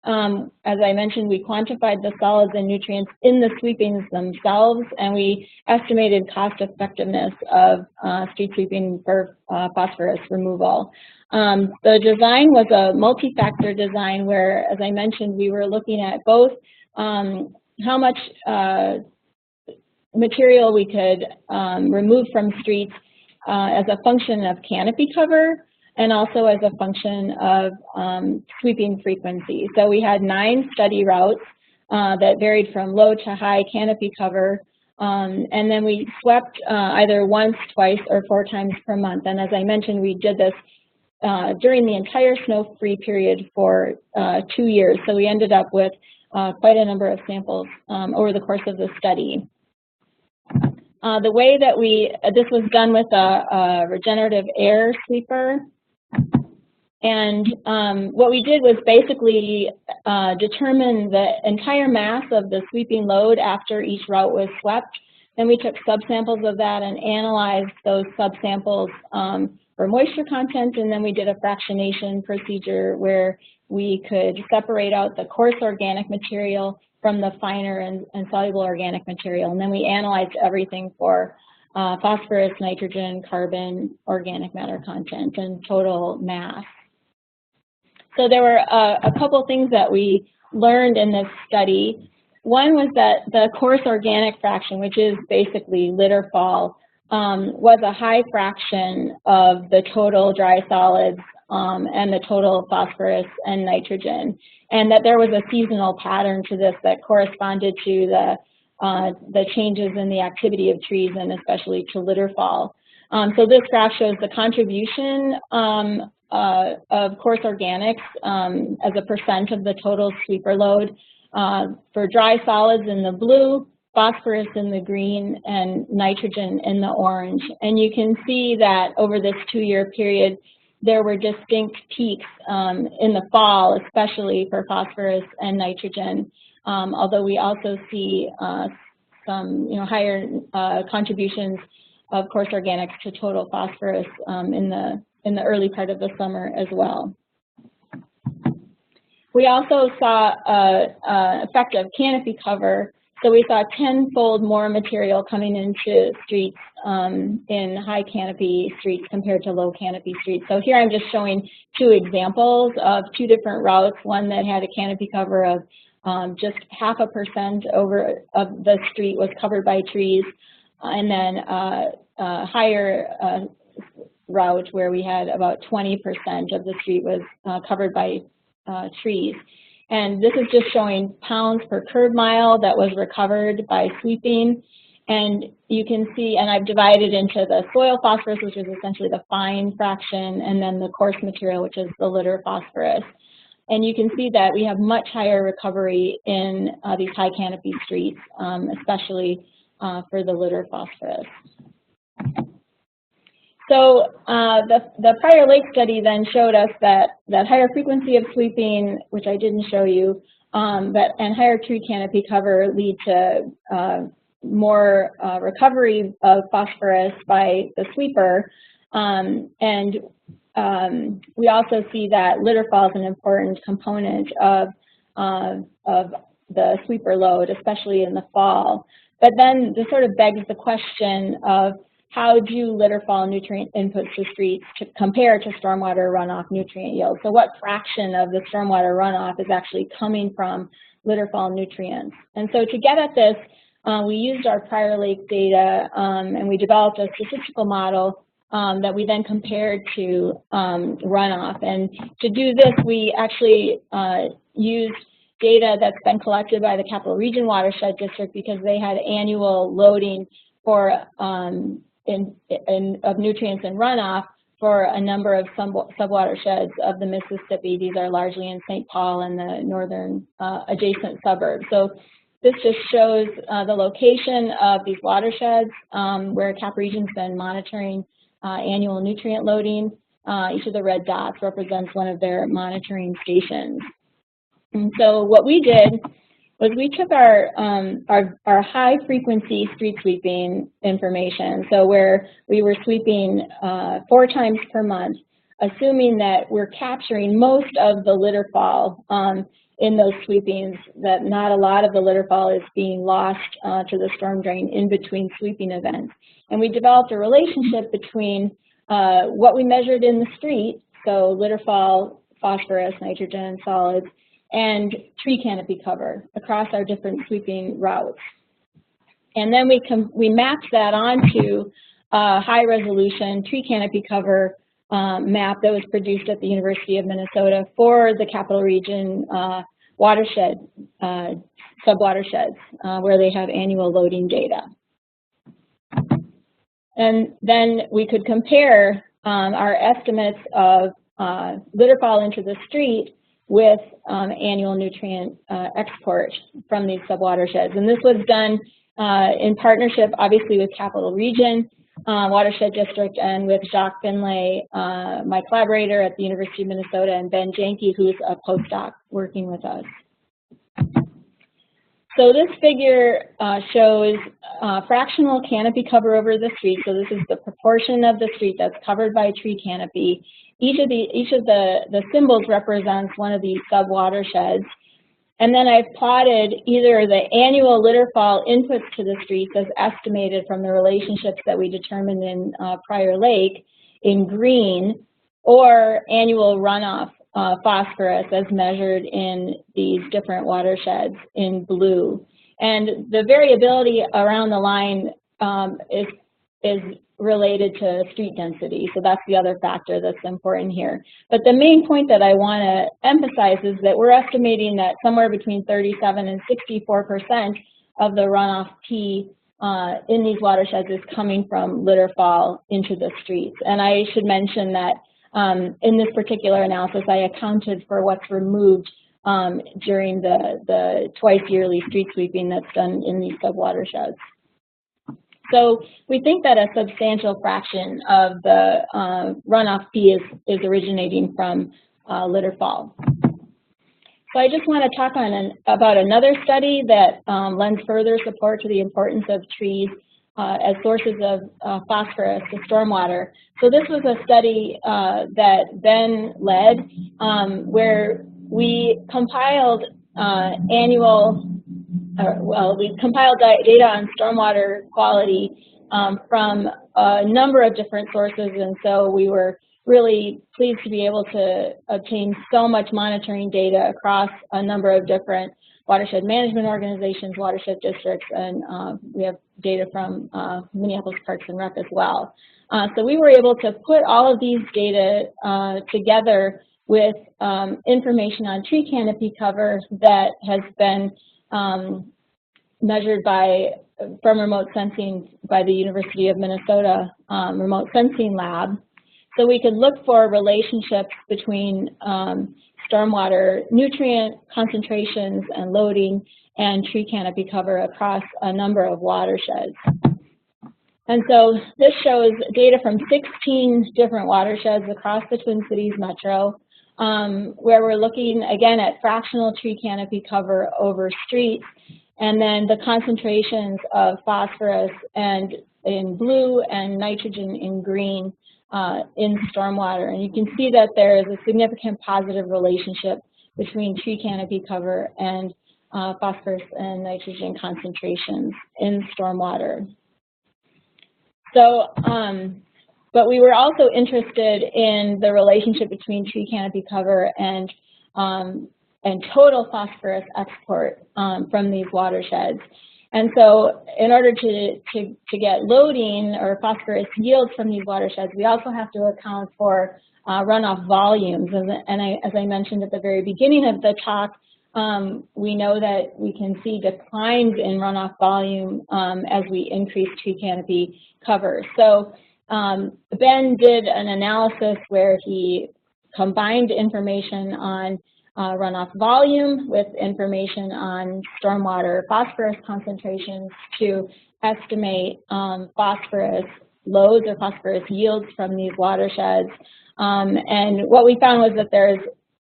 As I mentioned, we quantified the solids and nutrients in the sweepings themselves, and we estimated cost effectiveness of street sweeping for phosphorus removal. The design was a multi-factor design where, as I mentioned, we were looking at both how much material we could remove from streets as a function of canopy cover, and also as a function of sweeping frequency. So we had 9 study routes that varied from low to high canopy cover, and then we swept either once, twice, or 4 times per month. And as I mentioned, we did this during the entire snow-free period for 2 years. So we ended up with quite a number of samples over the course of the study. The way that this was done with a regenerative air sweeper. And what we did was basically determine the entire mass of the sweeping load after each route was swept. Then we took subsamples of that and analyzed those subsamples for moisture content, and then we did a fractionation procedure where we could separate out the coarse organic material from the finer and soluble organic material. And then we analyzed everything for phosphorus, nitrogen, carbon, organic matter content, and total mass. So there were a couple things that we learned in this study. One was that the coarse organic fraction, which is basically litter fall, was a high fraction of the total dry solids and the total phosphorus and nitrogen, and that there was a seasonal pattern to this that corresponded to the changes in the activity of trees, and especially to litter fall. So this graph shows the contribution of coarse organics as a percent of the total sweeper load for dry solids in the blue, phosphorus in the green, and nitrogen in the orange. And you can see that over this 2-year period, there were distinct peaks in the fall, especially for phosphorus and nitrogen, although we also see some higher contributions of coarse organics to total phosphorus in the early part of the summer as well. We also saw effect of canopy cover. So we saw 10-fold more material coming into streets in high canopy streets compared to low canopy streets. So here I'm just showing 2 examples of 2 different routes. One that had a canopy cover of just 0.5% of the street was covered by trees, and then a higher route where we had about 20% of the street was covered by trees. And this is just showing pounds per curb mile that was recovered by sweeping. And you can see, and I've divided into the soil phosphorus, which is essentially the fine fraction, and then the coarse material, which is the litter phosphorus. And you can see that we have much higher recovery in these high canopy streets, especially for the litter phosphorus. So the Prior Lake study then showed us that higher frequency of sweeping, which I didn't show you, and higher tree canopy cover lead to more recovery of phosphorus by the sweeper. And we also see that litter fall is an important component of the sweeper load, especially in the fall. But then this sort of begs the question of how do litter fall nutrient inputs to streets compare to stormwater runoff nutrient yield? So what fraction of the stormwater runoff is actually coming from litter fall nutrients? And so to get at this, we used our Prior Lake data and we developed a statistical model that we then compared to runoff. And to do this, we actually used data that's been collected by the Capital Region Watershed District because they had annual loading for of nutrients in runoff for a number of subwatersheds of the Mississippi. These are largely in St. Paul and the northern adjacent suburbs. So this just shows the location of these watersheds where Cap Region's been monitoring annual nutrient loading. Each of the red dots represents one of their monitoring stations. And so what we did was we took our high frequency street sweeping information, so where we were sweeping 4 times per month, assuming that we're capturing most of the litter fall in those sweepings, that not a lot of the litter fall is being lost to the storm drain in between sweeping events. And we developed a relationship between what we measured in the street, so litter fall, phosphorus, nitrogen, and solids, and tree canopy cover across our different sweeping routes. And then we mapped that onto a high resolution tree canopy cover map that was produced at the University of Minnesota for the Capital Region watershed, sub-watersheds, where they have annual loading data. And then we could compare our estimates of litter fall into the street with annual nutrient export from these sub-watersheds. And this was done in partnership, obviously, with Capital Region Watershed District and with Jacques Finlay, my collaborator at the University of Minnesota, and Ben Janke, who's a postdoc working with us. So this figure shows fractional canopy cover over the street. So this is the proportion of the street that's covered by tree canopy. Each of the symbols represents one of these sub-watersheds. And then I've plotted either the annual litter fall inputs to the streets as estimated from the relationships that we determined in Prior Lake in green, or annual runoff phosphorus as measured in these different watersheds in blue. And the variability around the line is related to street density, so that's the other factor that's important here. But the main point that I want to emphasize is that we're estimating that somewhere between 37 and 64% of the runoff P in these watersheds is coming from litter fall into the streets. And I should mention that in this particular analysis, I accounted for what's removed during the twice yearly street sweeping that's done in these sub-watersheds. So we think that a substantial fraction of the runoff P is originating from litter fall. So I just want to talk about another study that lends further support to the importance of trees as sources of phosphorus to stormwater. So this was a study that Ben led where we compiled we compiled data on stormwater quality from a number of different sources, and so we were really pleased to be able to obtain so much monitoring data across a number of different watershed management organizations, watershed districts, and we have data from Minneapolis Parks and Rec as well. So we were able to put all of these data together with information on tree canopy cover that has been measured from remote sensing by the University of Minnesota remote sensing lab. So we could look for relationships between stormwater nutrient concentrations and loading and tree canopy cover across a number of watersheds. And so this shows data from 16 different watersheds across the Twin Cities metro, where we're looking again at fractional tree canopy cover over streets, and then the concentrations of phosphorus and in blue and nitrogen in green in stormwater. And you can see that there is a significant positive relationship between tree canopy cover and phosphorus and nitrogen concentrations in stormwater. So, but we were also interested in the relationship between tree canopy cover and total phosphorus export from these watersheds. And so in order to get loading or phosphorus yields from these watersheds, we also have to account for runoff volumes. And as I mentioned at the very beginning of the talk, we know that we can see declines in runoff volume as we increase tree canopy cover. So Ben did an analysis where he combined information on runoff volume with information on stormwater phosphorus concentrations to estimate phosphorus loads or phosphorus yields from these watersheds. And what we found was that there's,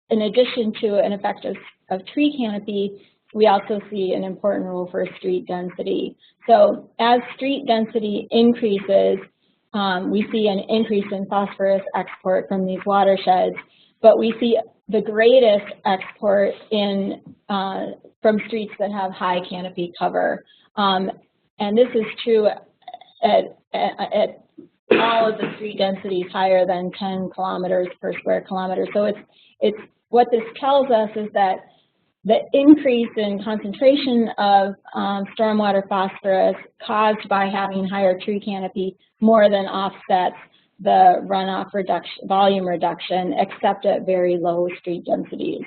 in addition to an effect of tree canopy, we also see an important role for street density. So as street density increases, we see an increase in phosphorus export from these watersheds, but we see the greatest export from streets that have high canopy cover. And this is true at all of the street densities higher than 10 kilometers per square kilometer. So it's what this tells us is that the increase in concentration of stormwater phosphorus caused by having higher tree canopy more than offsets the runoff reduction, volume reduction, except at very low street densities.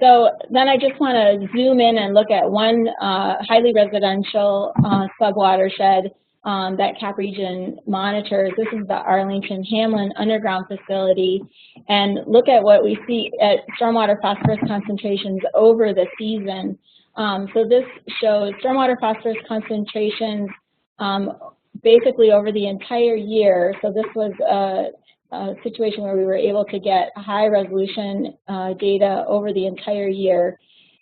So then I just want to zoom in and look at one highly residential subwatershed that CAP region monitors. This is the Arlington Hamlin underground facility, and look at what we see at stormwater phosphorus concentrations over the season. So this shows stormwater phosphorus concentrations basically over the entire year. So this was a situation where we were able to get high resolution data over the entire year.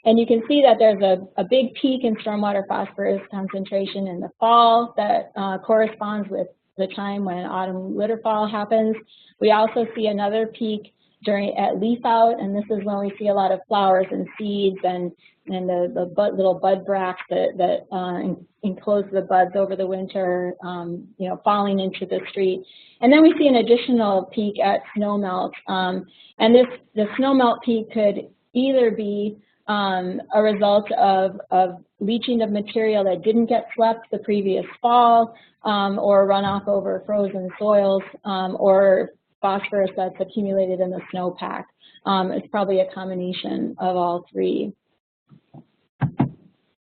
And you can see that there's a big peak in stormwater phosphorus concentration in the fall that corresponds with the time when autumn litter fall happens. We also see another peak at leaf out, and this is when we see a lot of flowers and seeds and the little bud bracts that enclose the buds over the winter, falling into the street. And then we see an additional peak at snowmelt. And the snowmelt peak could either be a result of leaching of material that didn't get swept the previous fall, or runoff over frozen soils, or phosphorus that's accumulated in the snowpack. It's probably a combination of all three.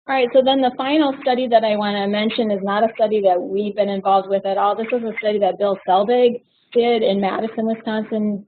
All right, so then the final study that I want to mention is not a study that we've been involved with at all. This is a study that Bill Selbig did in Madison, Wisconsin.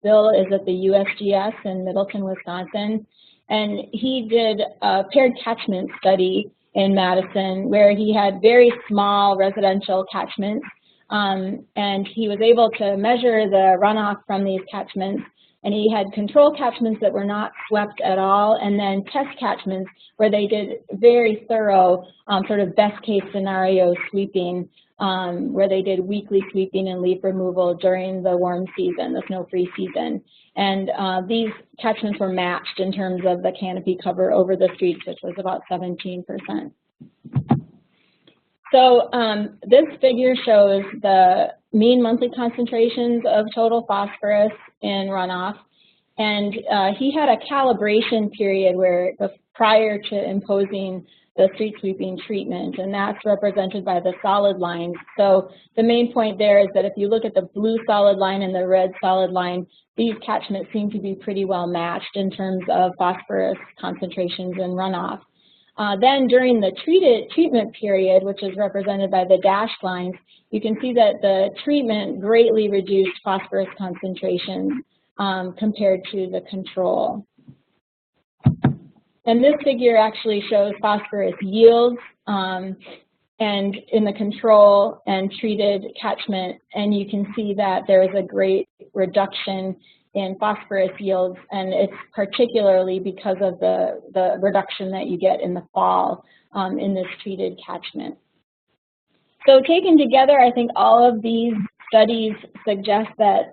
Bill is at the USGS in Middleton, Wisconsin. And he did a paired catchment study in Madison where he had very small residential catchments. And he was able to measure the runoff from these catchments. And he had control catchments that were not swept at all, and then test catchments where they did very thorough sort of best case scenario sweeping, where they did weekly sweeping and leaf removal during the warm season, the snow-free season. And these catchments were matched in terms of the canopy cover over the streets, which was about 17%. So this figure shows the mean monthly concentrations of total phosphorus in runoff. And he had a calibration period where prior to imposing the street sweeping treatment, and that's represented by the solid lines. So the main point there is that if you look at the blue solid line and the red solid line, these catchments seem to be pretty well matched in terms of phosphorus concentrations in runoff. Then during the treatment period, which is represented by the dashed lines, you can see that the treatment greatly reduced phosphorus concentrations compared to the control. And this figure actually shows phosphorus yields and in the control and treated catchment, and you can see that there is a great reduction in phosphorus yields, and it's particularly because of the reduction that you get in the fall in this treated catchment. So taken together, I think all of these studies suggest that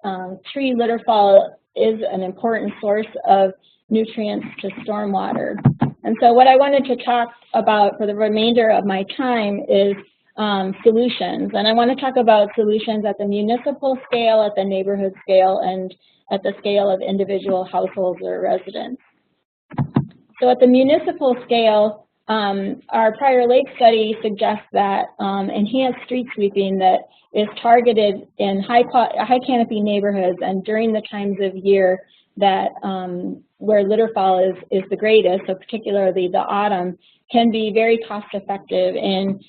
tree litter fall is an important source of nutrients to stormwater. And so what I wanted to talk about for the remainder of my time is solutions. And I want to talk about solutions at the municipal scale, at the neighborhood scale, and at the scale of individual households or residents. So at the municipal scale, our prior lake study suggests that enhanced street sweeping that is targeted in high canopy neighborhoods and during the times of year that where litter fall is the greatest, so particularly the autumn, can be very cost effective in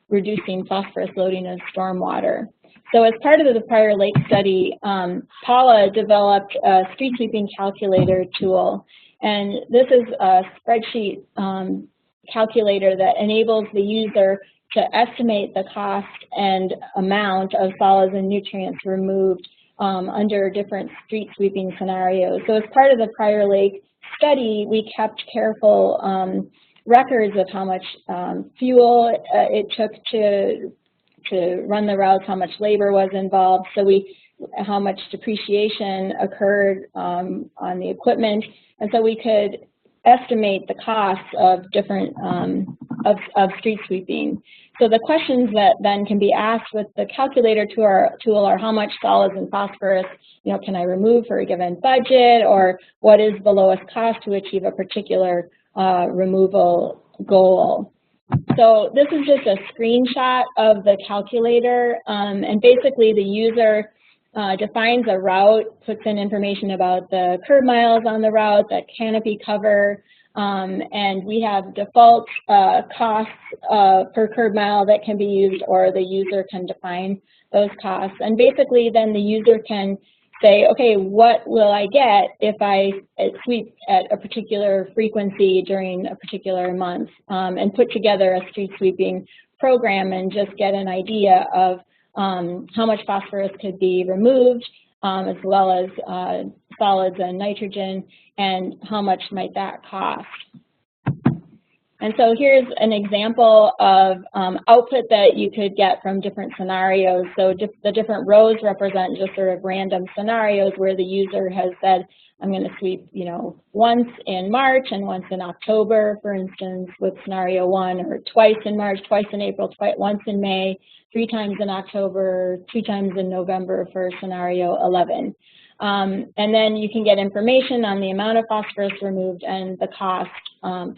reducing phosphorus loading of stormwater. So as part of the prior lake study, Paula developed a street sweeping calculator tool, and this is a spreadsheet calculator that enables the user to estimate the cost and amount of solids and nutrients removed under different street sweeping scenarios. So as part of the prior lake study, we kept careful records of how much fuel it took to run the routes, how much labor was involved, so how much depreciation occurred on the equipment, and so we could estimate the costs of different of street sweeping. So the questions that then can be asked with the calculator tool are how much solids and phosphorus, can I remove for a given budget, or what is the lowest cost to achieve a particular removal goal. So this is just a screenshot of the calculator, and basically the user defines a route, puts in information about the curb miles on the route, the canopy cover, and we have default costs per curb mile that can be used, or the user can define those costs. And basically then the user can say, okay, what will I get if I sweep at a particular frequency during a particular month, and put together a street sweeping program and just get an idea of how much phosphorus could be removed, as well as solids and nitrogen, and how much might that cost. And so here's an example of output that you could get from different scenarios. So the different rows represent just sort of random scenarios where the user has said, I'm going to sweep, once in March and once in October, for instance, with scenario 1, or twice in March, twice in April, once in May, 3 times in October, 2 times in November for scenario 11. And then you can get information on the amount of phosphorus removed and the cost,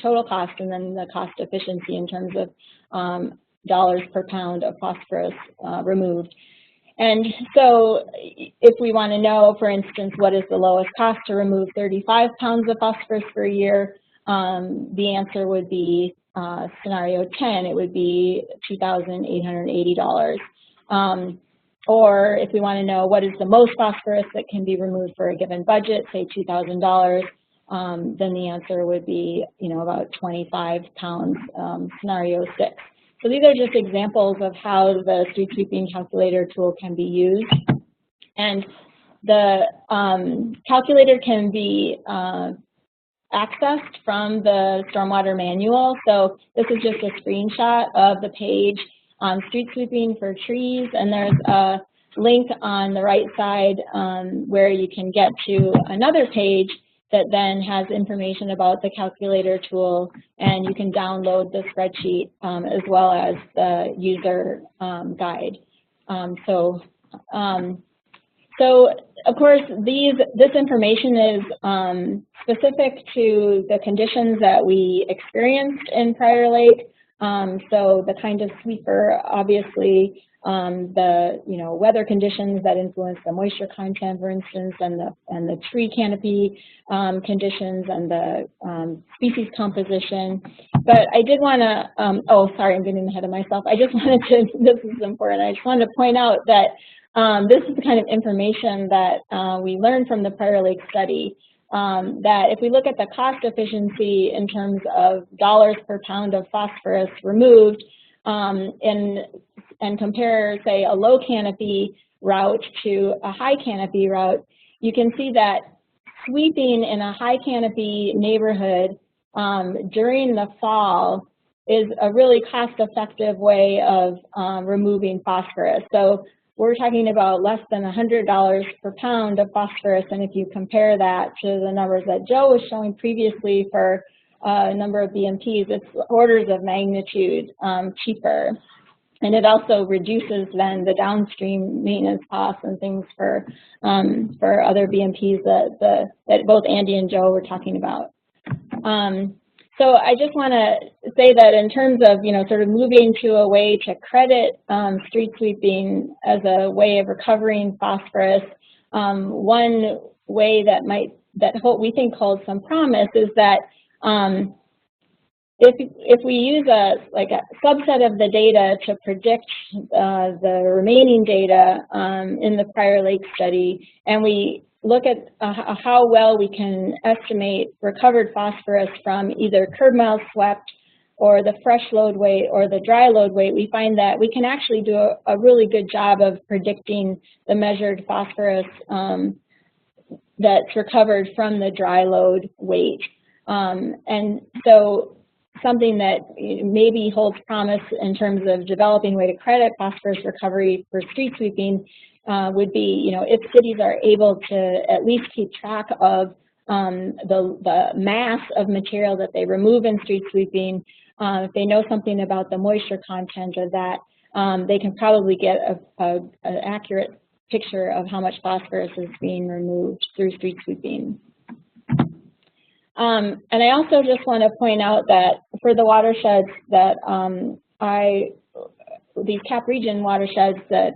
total cost, and then the cost efficiency in terms of dollars per pound of phosphorus removed. And so if we want to know, for instance, what is the lowest cost to remove 35 pounds of phosphorus per year, the answer would be scenario 10, it would be $2,880. Or if we want to know what is the most phosphorus that can be removed for a given budget, say $2,000, then the answer would be, about 25 pounds, scenario 6. So these are just examples of how the street sweeping calculator tool can be used. And the calculator can be accessed from the Stormwater manual. So this is just a screenshot of the page on street sweeping for trees, and there's a link on the right side where you can get to another page that then has information about the calculator tool, and you can download the spreadsheet as well as the user guide. So of course, this information is specific to the conditions that we experienced in Prior Lake. So the kind of sweeper, obviously, the weather conditions that influence the moisture content, for instance, and the tree canopy conditions, and the species composition. But I did want to, oh, sorry, I'm getting ahead of myself. I just wanted to, this is important, I just wanted to point out that this is the kind of information that we learned from the Prior Lake study. That if we look at the cost efficiency in terms of dollars per pound of phosphorus removed, and compare, say, a low canopy route to a high canopy route, you can see that sweeping in a high canopy neighborhood during the fall is a really cost-effective way of removing phosphorus. So we're talking about less than $100 per pound of phosphorus, and if you compare that to the numbers that Joe was showing previously for a number of BMPs, it's orders of magnitude cheaper. And it also reduces then the downstream maintenance costs and things for other BMPs that both Andy and Joe were talking about. So I just want to say that in terms of, sort of moving to a way to credit street sweeping as a way of recovering phosphorus, one way that we think holds some promise is that if we use a subset of the data to predict the remaining data in the prior lake study, and we look at how well we can estimate recovered phosphorus from either curb miles swept or the fresh load weight or the dry load weight, we find that we can actually do a really good job of predicting the measured phosphorus that's recovered from the dry load weight. And so something that maybe holds promise in terms of developing a way to credit phosphorus recovery for street sweeping would be, if cities are able to at least keep track of the mass of material that they remove in street sweeping, if they know something about the moisture content of that, they can probably get an accurate picture of how much phosphorus is being removed through street sweeping. And I also just want to point out that for the watersheds that these CAP region watersheds that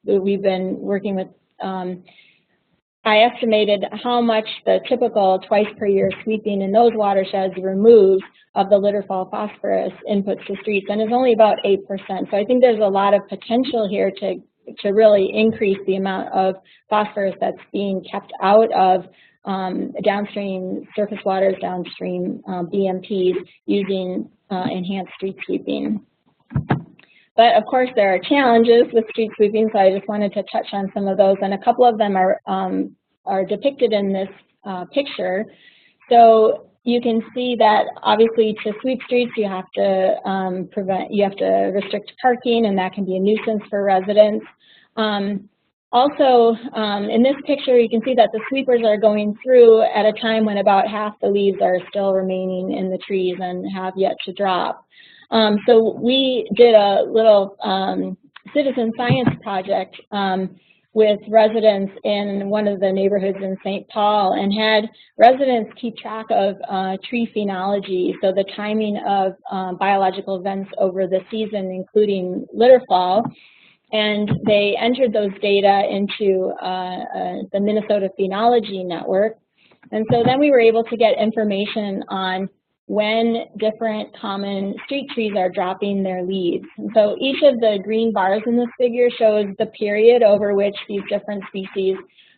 we've been working with, I estimated how much the typical twice per year sweeping in those watersheds removes of the litter fall phosphorus inputs to streets, and is only about 8%. So I think there's a lot of potential here to really increase the amount of phosphorus that's being kept out of downstream surface waters, downstream BMPs using enhanced street sweeping. But of course, there are challenges with street sweeping, so I just wanted to touch on some of those, and a couple of them are depicted in this picture. So you can see that obviously to sweep streets, you have to restrict parking, and that can be a nuisance for residents. Also, in this picture, you can see that the sweepers are going through at a time when about half the leaves are still remaining in the trees and have yet to drop. So we did a little citizen science project with residents in one of the neighborhoods in St. Paul, and had residents keep track of tree phenology, so the timing of biological events over the season, including litter fall. And they entered those data into the Minnesota Phenology Network. And so then we were able to get information on when different common street trees are dropping their leaves. And so each of the green bars in this figure shows the period over which these different species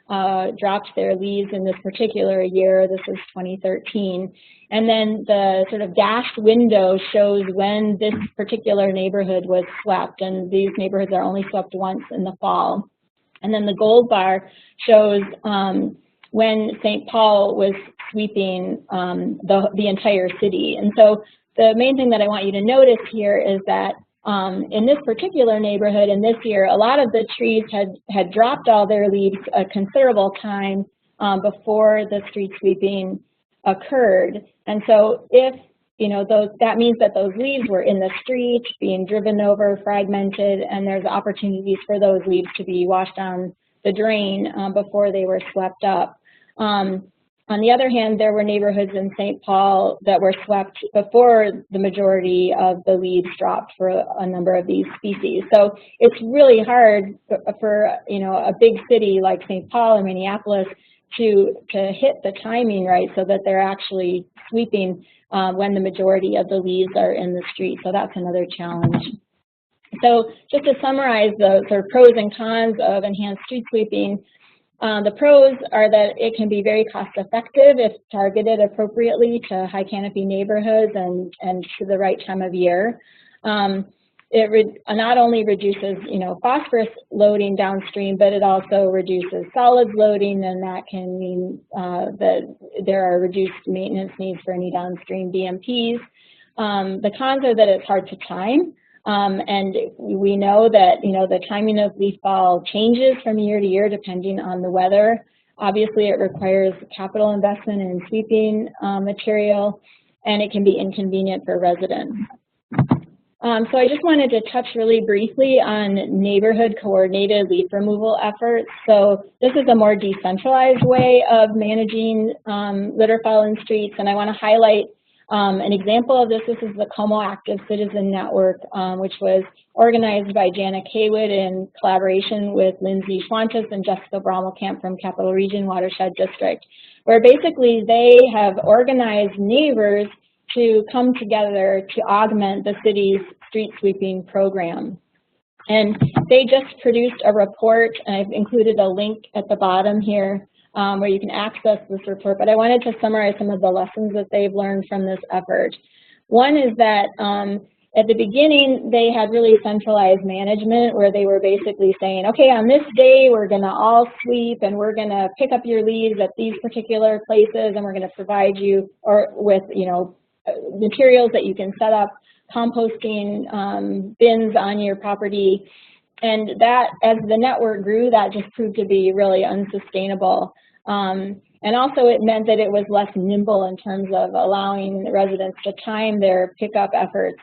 dropped their leaves in this particular year. This is 2013. And then the sort of dashed window shows when this particular neighborhood was swept, and these neighborhoods are only swept once in the fall. And then the gold bar shows when St. Paul was sweeping the entire city. And so the main thing that I want you to notice here is that in this particular neighborhood in this year, a lot of the trees had dropped all their leaves a considerable time before the street sweeping occurred. And so if, that means that those leaves were in the street, being driven over, fragmented, and there's opportunities for those leaves to be washed down the drain before they were swept up. On the other hand, there were neighborhoods in St. Paul that were swept before the majority of the leaves dropped for a number of these species. So it's really hard for a big city like St. Paul or Minneapolis to hit the timing right so that they're actually sweeping when the majority of the leaves are in the street. So that's another challenge. So just to summarize the sort of pros and cons of enhanced street sweeping, the pros are that it can be very cost effective if targeted appropriately to high canopy neighborhoods and to the right time of year. It not only reduces, phosphorus loading downstream, but it also reduces solids loading, and that can mean that there are reduced maintenance needs for any downstream BMPs. The cons are that it's hard to time. And we know that, the timing of leaf fall changes from year to year depending on the weather. Obviously, it requires capital investment in sweeping material, and it can be inconvenient for residents. So I just wanted to touch really briefly on neighborhood coordinated leaf removal efforts. So this is a more decentralized way of managing litter-fell in streets, and I want to highlight an example of this. This is the Como Active Citizen Network, which was organized by Jana Kaywood in collaboration with Lindsay Schwantes and Jessica Brommelkamp from Capital Region Watershed District, where basically they have organized neighbors to come together to augment the city's street sweeping program. And they just produced a report, and I've included a link at the bottom here where you can access this report, but I wanted to summarize some of the lessons that they've learned from this effort. One is that at the beginning, they had really centralized management where they were basically saying, okay, on this day, we're going to all sweep and we're going to pick up your leaves at these particular places, and we're going to provide you with, materials that you can set up composting bins on your property. And that, as the network grew, that just proved to be really unsustainable. And also it meant that it was less nimble in terms of allowing the residents to time their pickup efforts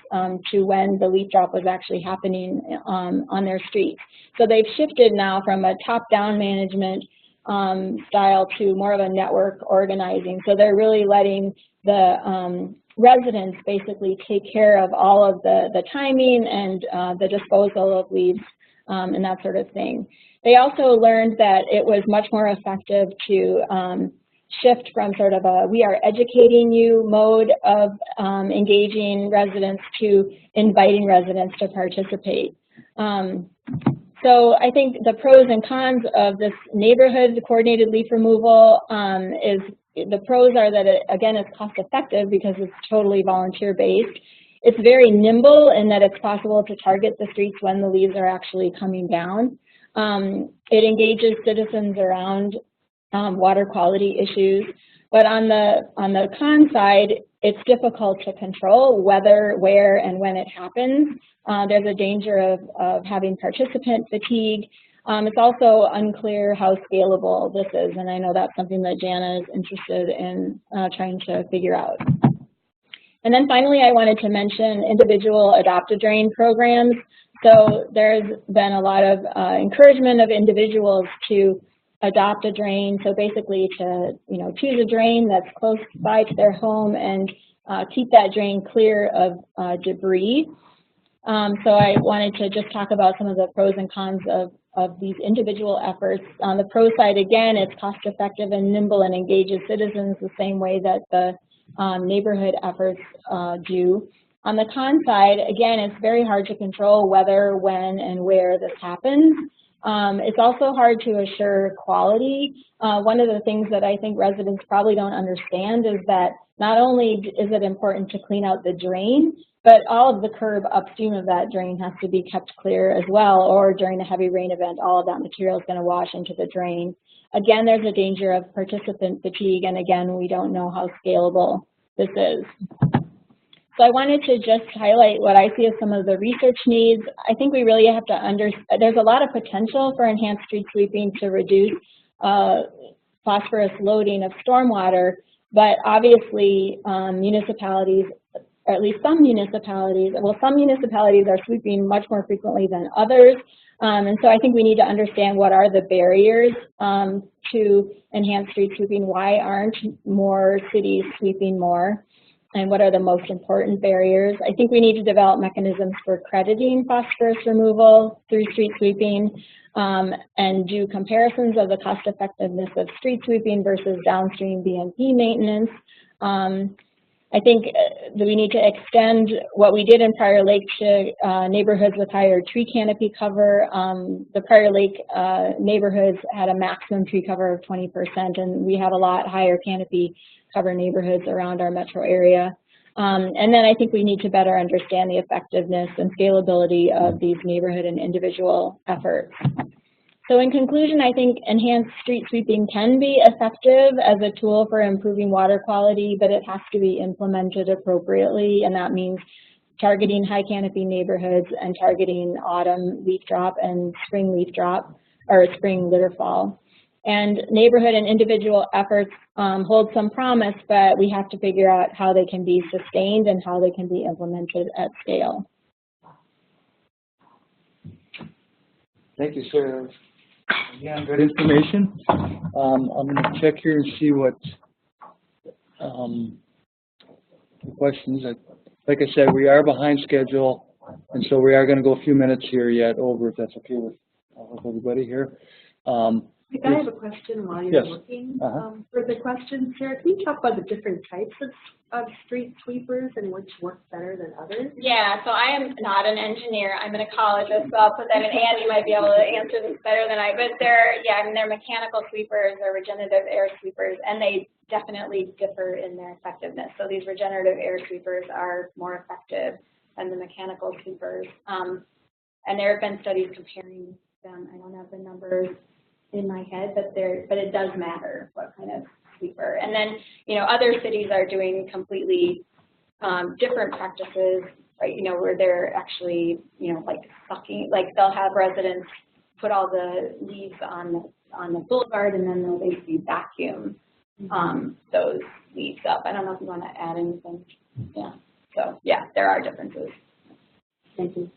to when the leaf drop was actually happening on their streets. So they've shifted now from a top-down management style to more of a network organizing. So they're really letting the residents basically take care of all of the timing and the disposal of leaves and that sort of thing. They also learned that it was much more effective to shift from sort of a we are educating you mode of engaging residents to inviting residents to participate. So I think the pros and cons of this neighborhood coordinated leaf removal is the pros are that it, again, is cost effective because it's totally volunteer based. It's very nimble in that it's possible to target the streets when the leaves are actually coming down. It engages citizens around water quality issues, but on the con side, it's difficult to control whether, where, and when it happens. There's a danger of having participant fatigue. It's also unclear how scalable this is, and I know that's something that Jana is interested in trying to figure out. And then finally, I wanted to mention individual adopt-a-drain programs. So there's been a lot of encouragement of individuals to adopt a drain. So basically to choose a drain that's close by to their home and keep that drain clear of debris. So I wanted to just talk about some of the pros and cons of these individual efforts. On the pro side, again, it's cost effective and nimble and engages citizens the same way that the neighborhood efforts do. On the con side, again, it's very hard to control whether, when, and where this happens. It's also hard to assure quality. One of the things that I think residents probably don't understand is that not only is it important to clean out the drain, but all of the curb upstream of that drain has to be kept clear as well, or during a heavy rain event, all of that material is going to wash into the drain. Again, there's a danger of participant fatigue, and again, we don't know how scalable this is. So I wanted to just highlight what I see as some of the research needs. I think we really have to understand, there's a lot of potential for enhanced street sweeping to reduce phosphorus loading of stormwater, but obviously municipalities, or at least some municipalities are sweeping much more frequently than others. And so I think we need to understand what are the barriers to enhanced street sweeping. Why aren't more cities sweeping more? And what are the most important barriers? I think we need to develop mechanisms for crediting phosphorus removal through street sweeping and do comparisons of the cost effectiveness of street sweeping versus downstream BMP maintenance. I think that we need to extend what we did in Prior Lake to neighborhoods with higher tree canopy cover. The Prior Lake neighborhoods had a maximum tree cover of 20%, and we have a lot higher canopy cover neighborhoods around our metro area. And then I think we need to better understand the effectiveness and scalability of these neighborhood and individual efforts. So in conclusion, I think enhanced street sweeping can be effective as a tool for improving water quality, but it has to be implemented appropriately, and that means targeting high canopy neighborhoods and targeting autumn leaf drop and spring leaf drop, or spring litter fall. And neighborhood and individual efforts hold some promise, but we have to figure out how they can be sustained and how they can be implemented at scale. Thank you, sir. Again, good information. I'm going to check here and see what questions. Like I said, we are behind schedule, and so we are going to go a few minutes here yet over, if that's okay with everybody here. I have a question while you're looking for the questions, Sarah. Can you talk about the different types of street sweepers and which work better than others? Yeah, so I am not an engineer. I'm an ecologist, so I'll put that in. Andy might be able to answer this better than I. But they're mechanical sweepers or regenerative air sweepers, and they definitely differ in their effectiveness. So these regenerative air sweepers are more effective than the mechanical sweepers. And there have been studies comparing them. I don't have the numbers in my head, but it does matter what kind of sweeper. And then, other cities are doing completely different practices, right? Where they're actually, like sucking, like they'll have residents put all the leaves on the boulevard, and then they'll basically vacuum those leaves up. I don't know if you want to add anything. Yeah. So yeah, there are differences. Thank you.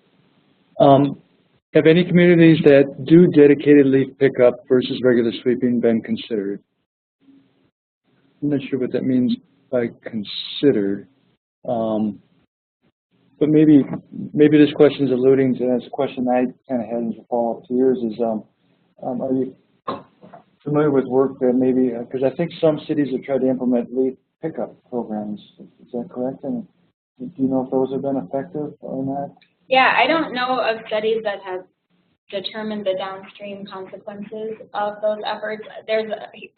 Have any communities that do dedicated leaf pickup versus regular sweeping been considered? I'm not sure what that means by considered, but maybe this question is alluding to, that's a question I kind of had as a follow-up to yours, is are you familiar with work that maybe, because I think some cities have tried to implement leaf pickup programs, is that correct? And do you know if those have been effective or not? Yeah, I don't know of studies that have determined the downstream consequences of those efforts.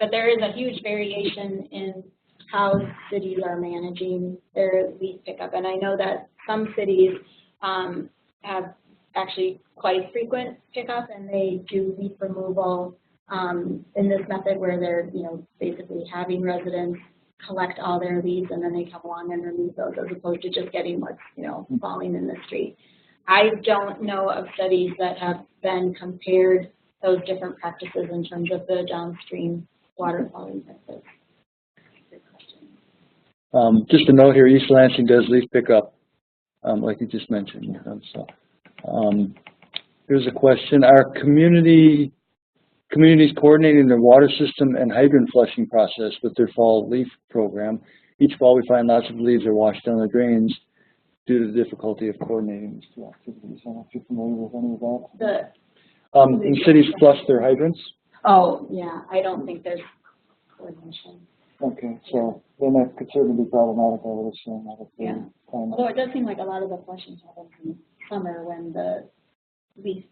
But there is a huge variation in how cities are managing their leaf pickup. And I know that some cities have actually quite frequent pickup, and they do leaf removal in this method where they're, basically having residents collect all their leaves, and then they come along and remove those, as opposed to just getting what's, falling in the street. I don't know of studies that have been compared those different practices in terms of the downstream water quality benefits. Just a note here, East Lansing does leaf pickup, like you just mentioned. Here's a question: are communities coordinating their water system and hydrant flushing process with their fall leaf program? Each fall we find lots of leaves are washed down the drains due to the difficulty of coordinating these two activities. I don't know if you're familiar with any of that. And cities flush their hydrants? Oh, yeah. I don't think there's coordination. Okay, so then that could certainly be problematic, I would assume. Yeah. Although it does seem like a lot of the flushing happens in summer when the leaf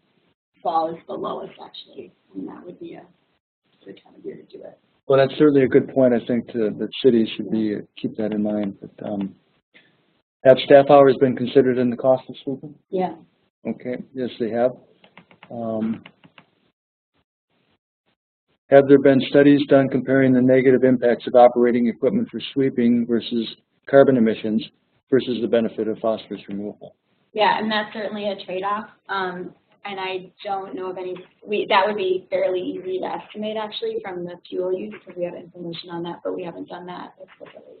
fall is the lowest, actually. And that would be a good time of year to do it. Well, that's certainly a good point. I think that cities should keep that in mind. But, have staff hours been considered in the cost of sweeping? Yeah. Okay, yes, they have. Have there been studies done comparing the negative impacts of operating equipment for sweeping versus carbon emissions versus the benefit of phosphorus removal? Yeah, and that's certainly a trade-off. And I don't know of any, that would be fairly easy to estimate, actually, from the fuel use, because we have information on that, but we haven't done that explicitly.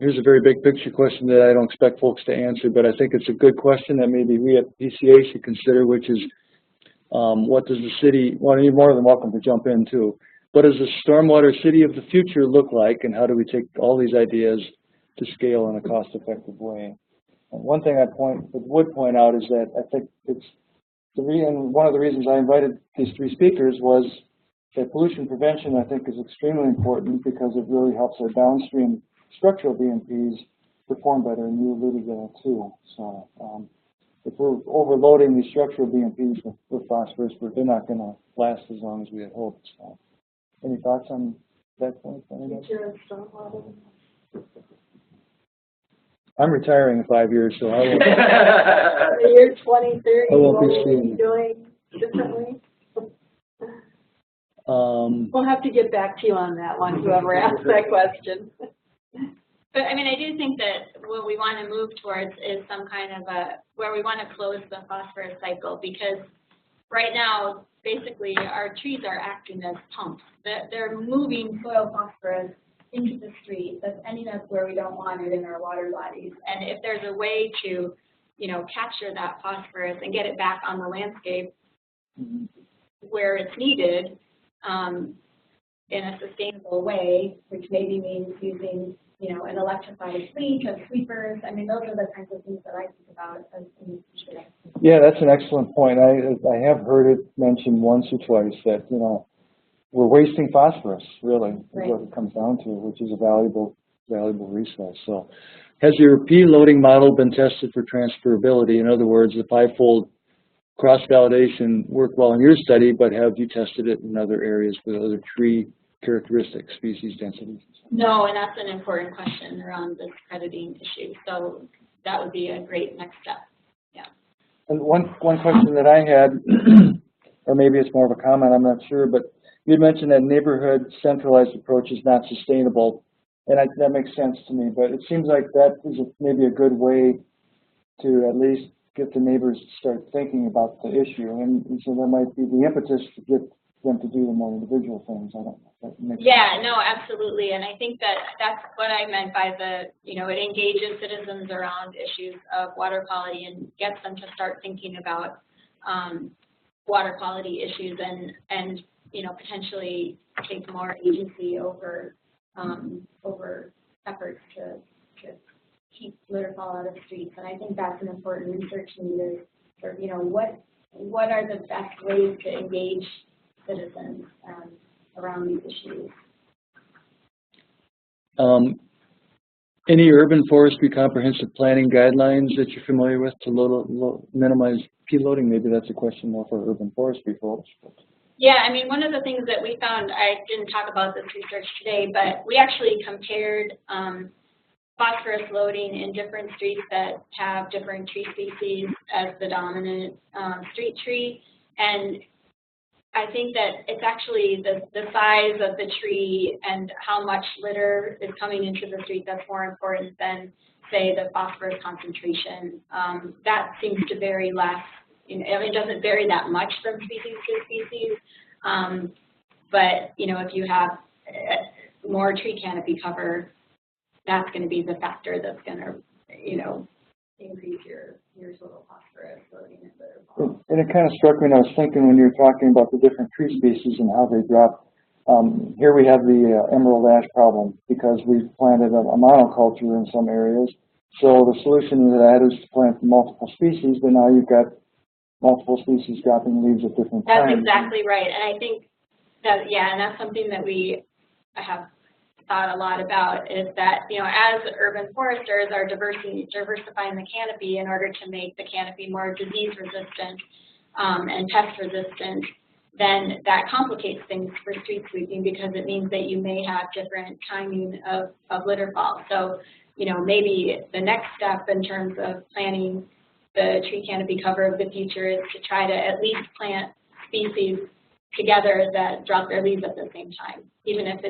Here's a very big picture question that I don't expect folks to answer, but I think it's a good question that maybe we at PCA should consider, which is what does the city, well, you're more than welcome to jump in too, what does the stormwater city of the future look like, and how do we take all these ideas to scale in a cost-effective way? And one thing I would point out is that I think one of the reasons I invited these three speakers was that pollution prevention, I think, is extremely important because it really helps our downstream structural BMPs perform better, and you alluded to that too. So if we're overloading these structural BMPs with phosphorus, they're not going to last as long as we had hoped. So, any thoughts on that point? Future of stormwater. I'm retiring in 5 years, so I won't. The year 2030, I won't be what will we seeing be doing differently? We'll have to get back to you on that one, whoever asked that question. But I mean, I do think that what we want to move towards is some kind of where we want to close the phosphorus cycle, because right now, basically, our trees are acting as pumps. They're moving soil phosphorus into the street that's ending up where we don't want it in our water bodies. And if there's a way to capture that phosphorus and get it back on the landscape where it's needed in a sustainable way, which maybe means using, an electrified fleet of sweepers. I mean, those are the kinds of things that I think about as in the future. Yeah, that's an excellent point. I have heard it mentioned once or twice that, we're wasting phosphorus, really, is what it comes down to, which is a valuable resource. So has your P-loading model been tested for transferability? In other words, the five-fold cross-validation worked well in your study, but have you tested it in other areas with other tree characteristics, species densities? No, and that's an important question around this crediting issue. So that would be a great next step. Yeah. And one question that I had, or maybe it's more of a comment, I'm not sure, but you had mentioned that neighborhood centralized approach is not sustainable, and that makes sense to me, but it seems like that is maybe a good way to at least get the neighbors to start thinking about the issue, and so that might be the impetus to get them to do the more individual things. I don't know if that makes sense. No, absolutely, and I think that's what I meant by it engages citizens around issues of water quality and gets them to start thinking about water quality issues and potentially take more agency over efforts to keep litter fall out of streets. And I think that's an important research need is sort of, what are the best ways to engage citizens around these issues. Any urban forestry comprehensive planning guidelines that you're familiar with to minimize P-loading? Maybe that's a question more for urban forestry folks. Yeah, I mean, one of the things that we found, I didn't talk about this research today, but we actually compared phosphorus loading in different streets that have different tree species as the dominant street tree. And I think that it's actually the size of the tree and how much litter is coming into the street that's more important than, say, the phosphorus concentration. That seems to vary less. It doesn't vary that much from species to species. But, if you have more tree canopy cover, that's going to be the factor that's going to, increase your total phosphorus loading and litter fall. And it kind of struck me when I was thinking when you were talking about the different tree species and how they drop. Here we have the emerald ash problem because we've planted a monoculture in some areas. So the solution to that is to plant multiple species, but now you've got multiple species dropping leaves at different times. That's exactly right. And I think that, and that's something that we have thought a lot about is that, as urban foresters are diversifying the canopy in order to make the canopy more disease resistant and pest resistant, then that complicates things for street sweeping because it means that you may have different timing of litter fall. So, maybe the next step in terms of planning the tree canopy cover of the future is to try to at least plant species together that drop their leaves at the same time, even if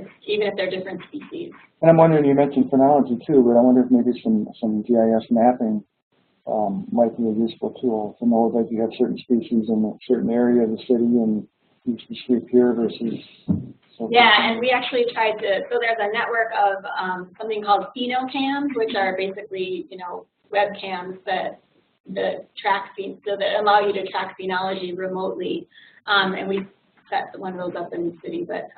they're different species. And I'm wondering, you mentioned phenology too, but I wonder if maybe some GIS mapping might be a useful tool to know that you have certain species in a certain area of the city and you can sweep here versus. Yeah, and we actually tried to. So there's a network of something called phenocams, which are basically webcams that track so that allow you to track phenology remotely, and we set one of those up in the city, but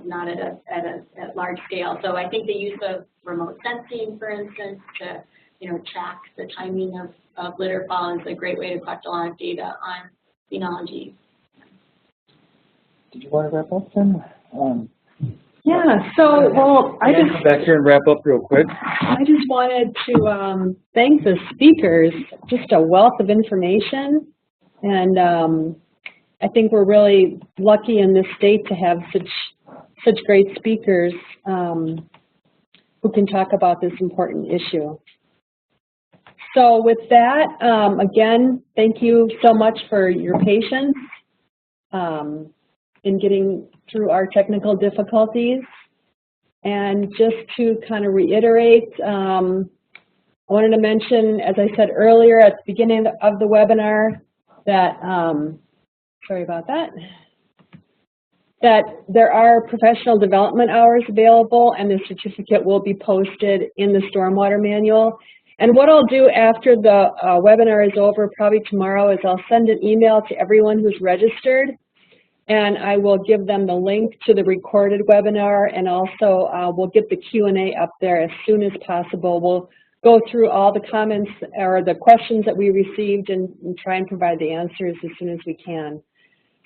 not at large scale. So I think the use of remote sensing, for instance, to track the timing of litter fall is a great way to collect a lot of data on phenology. Did you want to wrap up then? Yeah, so, well, I just... Come back here and wrap up real quick. I just wanted to thank the speakers, just a wealth of information, and I think we're really lucky in this state to have such great speakers who can talk about this important issue. So with that, again, thank you so much for your patience in getting through our technical difficulties. And just to kind of reiterate, I wanted to mention, as I said earlier at the beginning of the webinar, that, sorry about that, that there are professional development hours available and the certificate will be posted in the Stormwater manual. And what I'll do after the webinar is over, probably tomorrow, is I'll send an email to everyone who's registered, and I will give them the link to the recorded webinar, and also we'll get the Q&A up there as soon as possible. We'll go through all the comments or the questions that we received and try and provide the answers as soon as we can.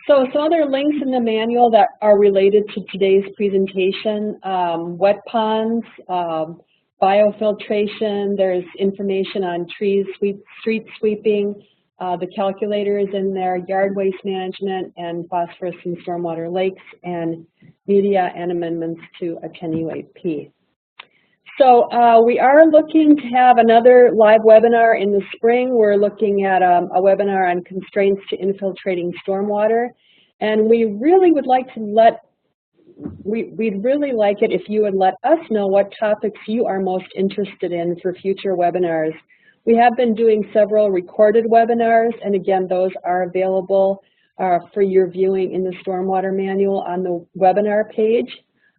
So some other links in the manual that are related to today's presentation: wet ponds, biofiltration, there's information on trees, street sweeping, the calculator is in there, yard waste management, and phosphorus in stormwater lakes, and media and amendments to attenuate P. So we are looking to have another live webinar in the spring. We're looking at a webinar on constraints to infiltrating stormwater, and we really would like to we'd really like it if you would let us know what topics you are most interested in for future webinars. We have been doing several recorded webinars, and again, those are available for your viewing in the Stormwater Manual on the webinar page.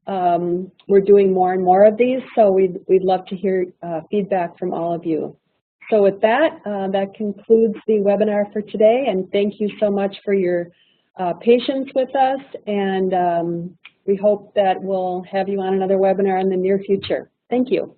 We're doing more and more of these, so we'd love to hear feedback from all of you. So with that, that concludes the webinar for today, and thank you so much for your patience with us, and we hope that we'll have you on another webinar in the near future. Thank you.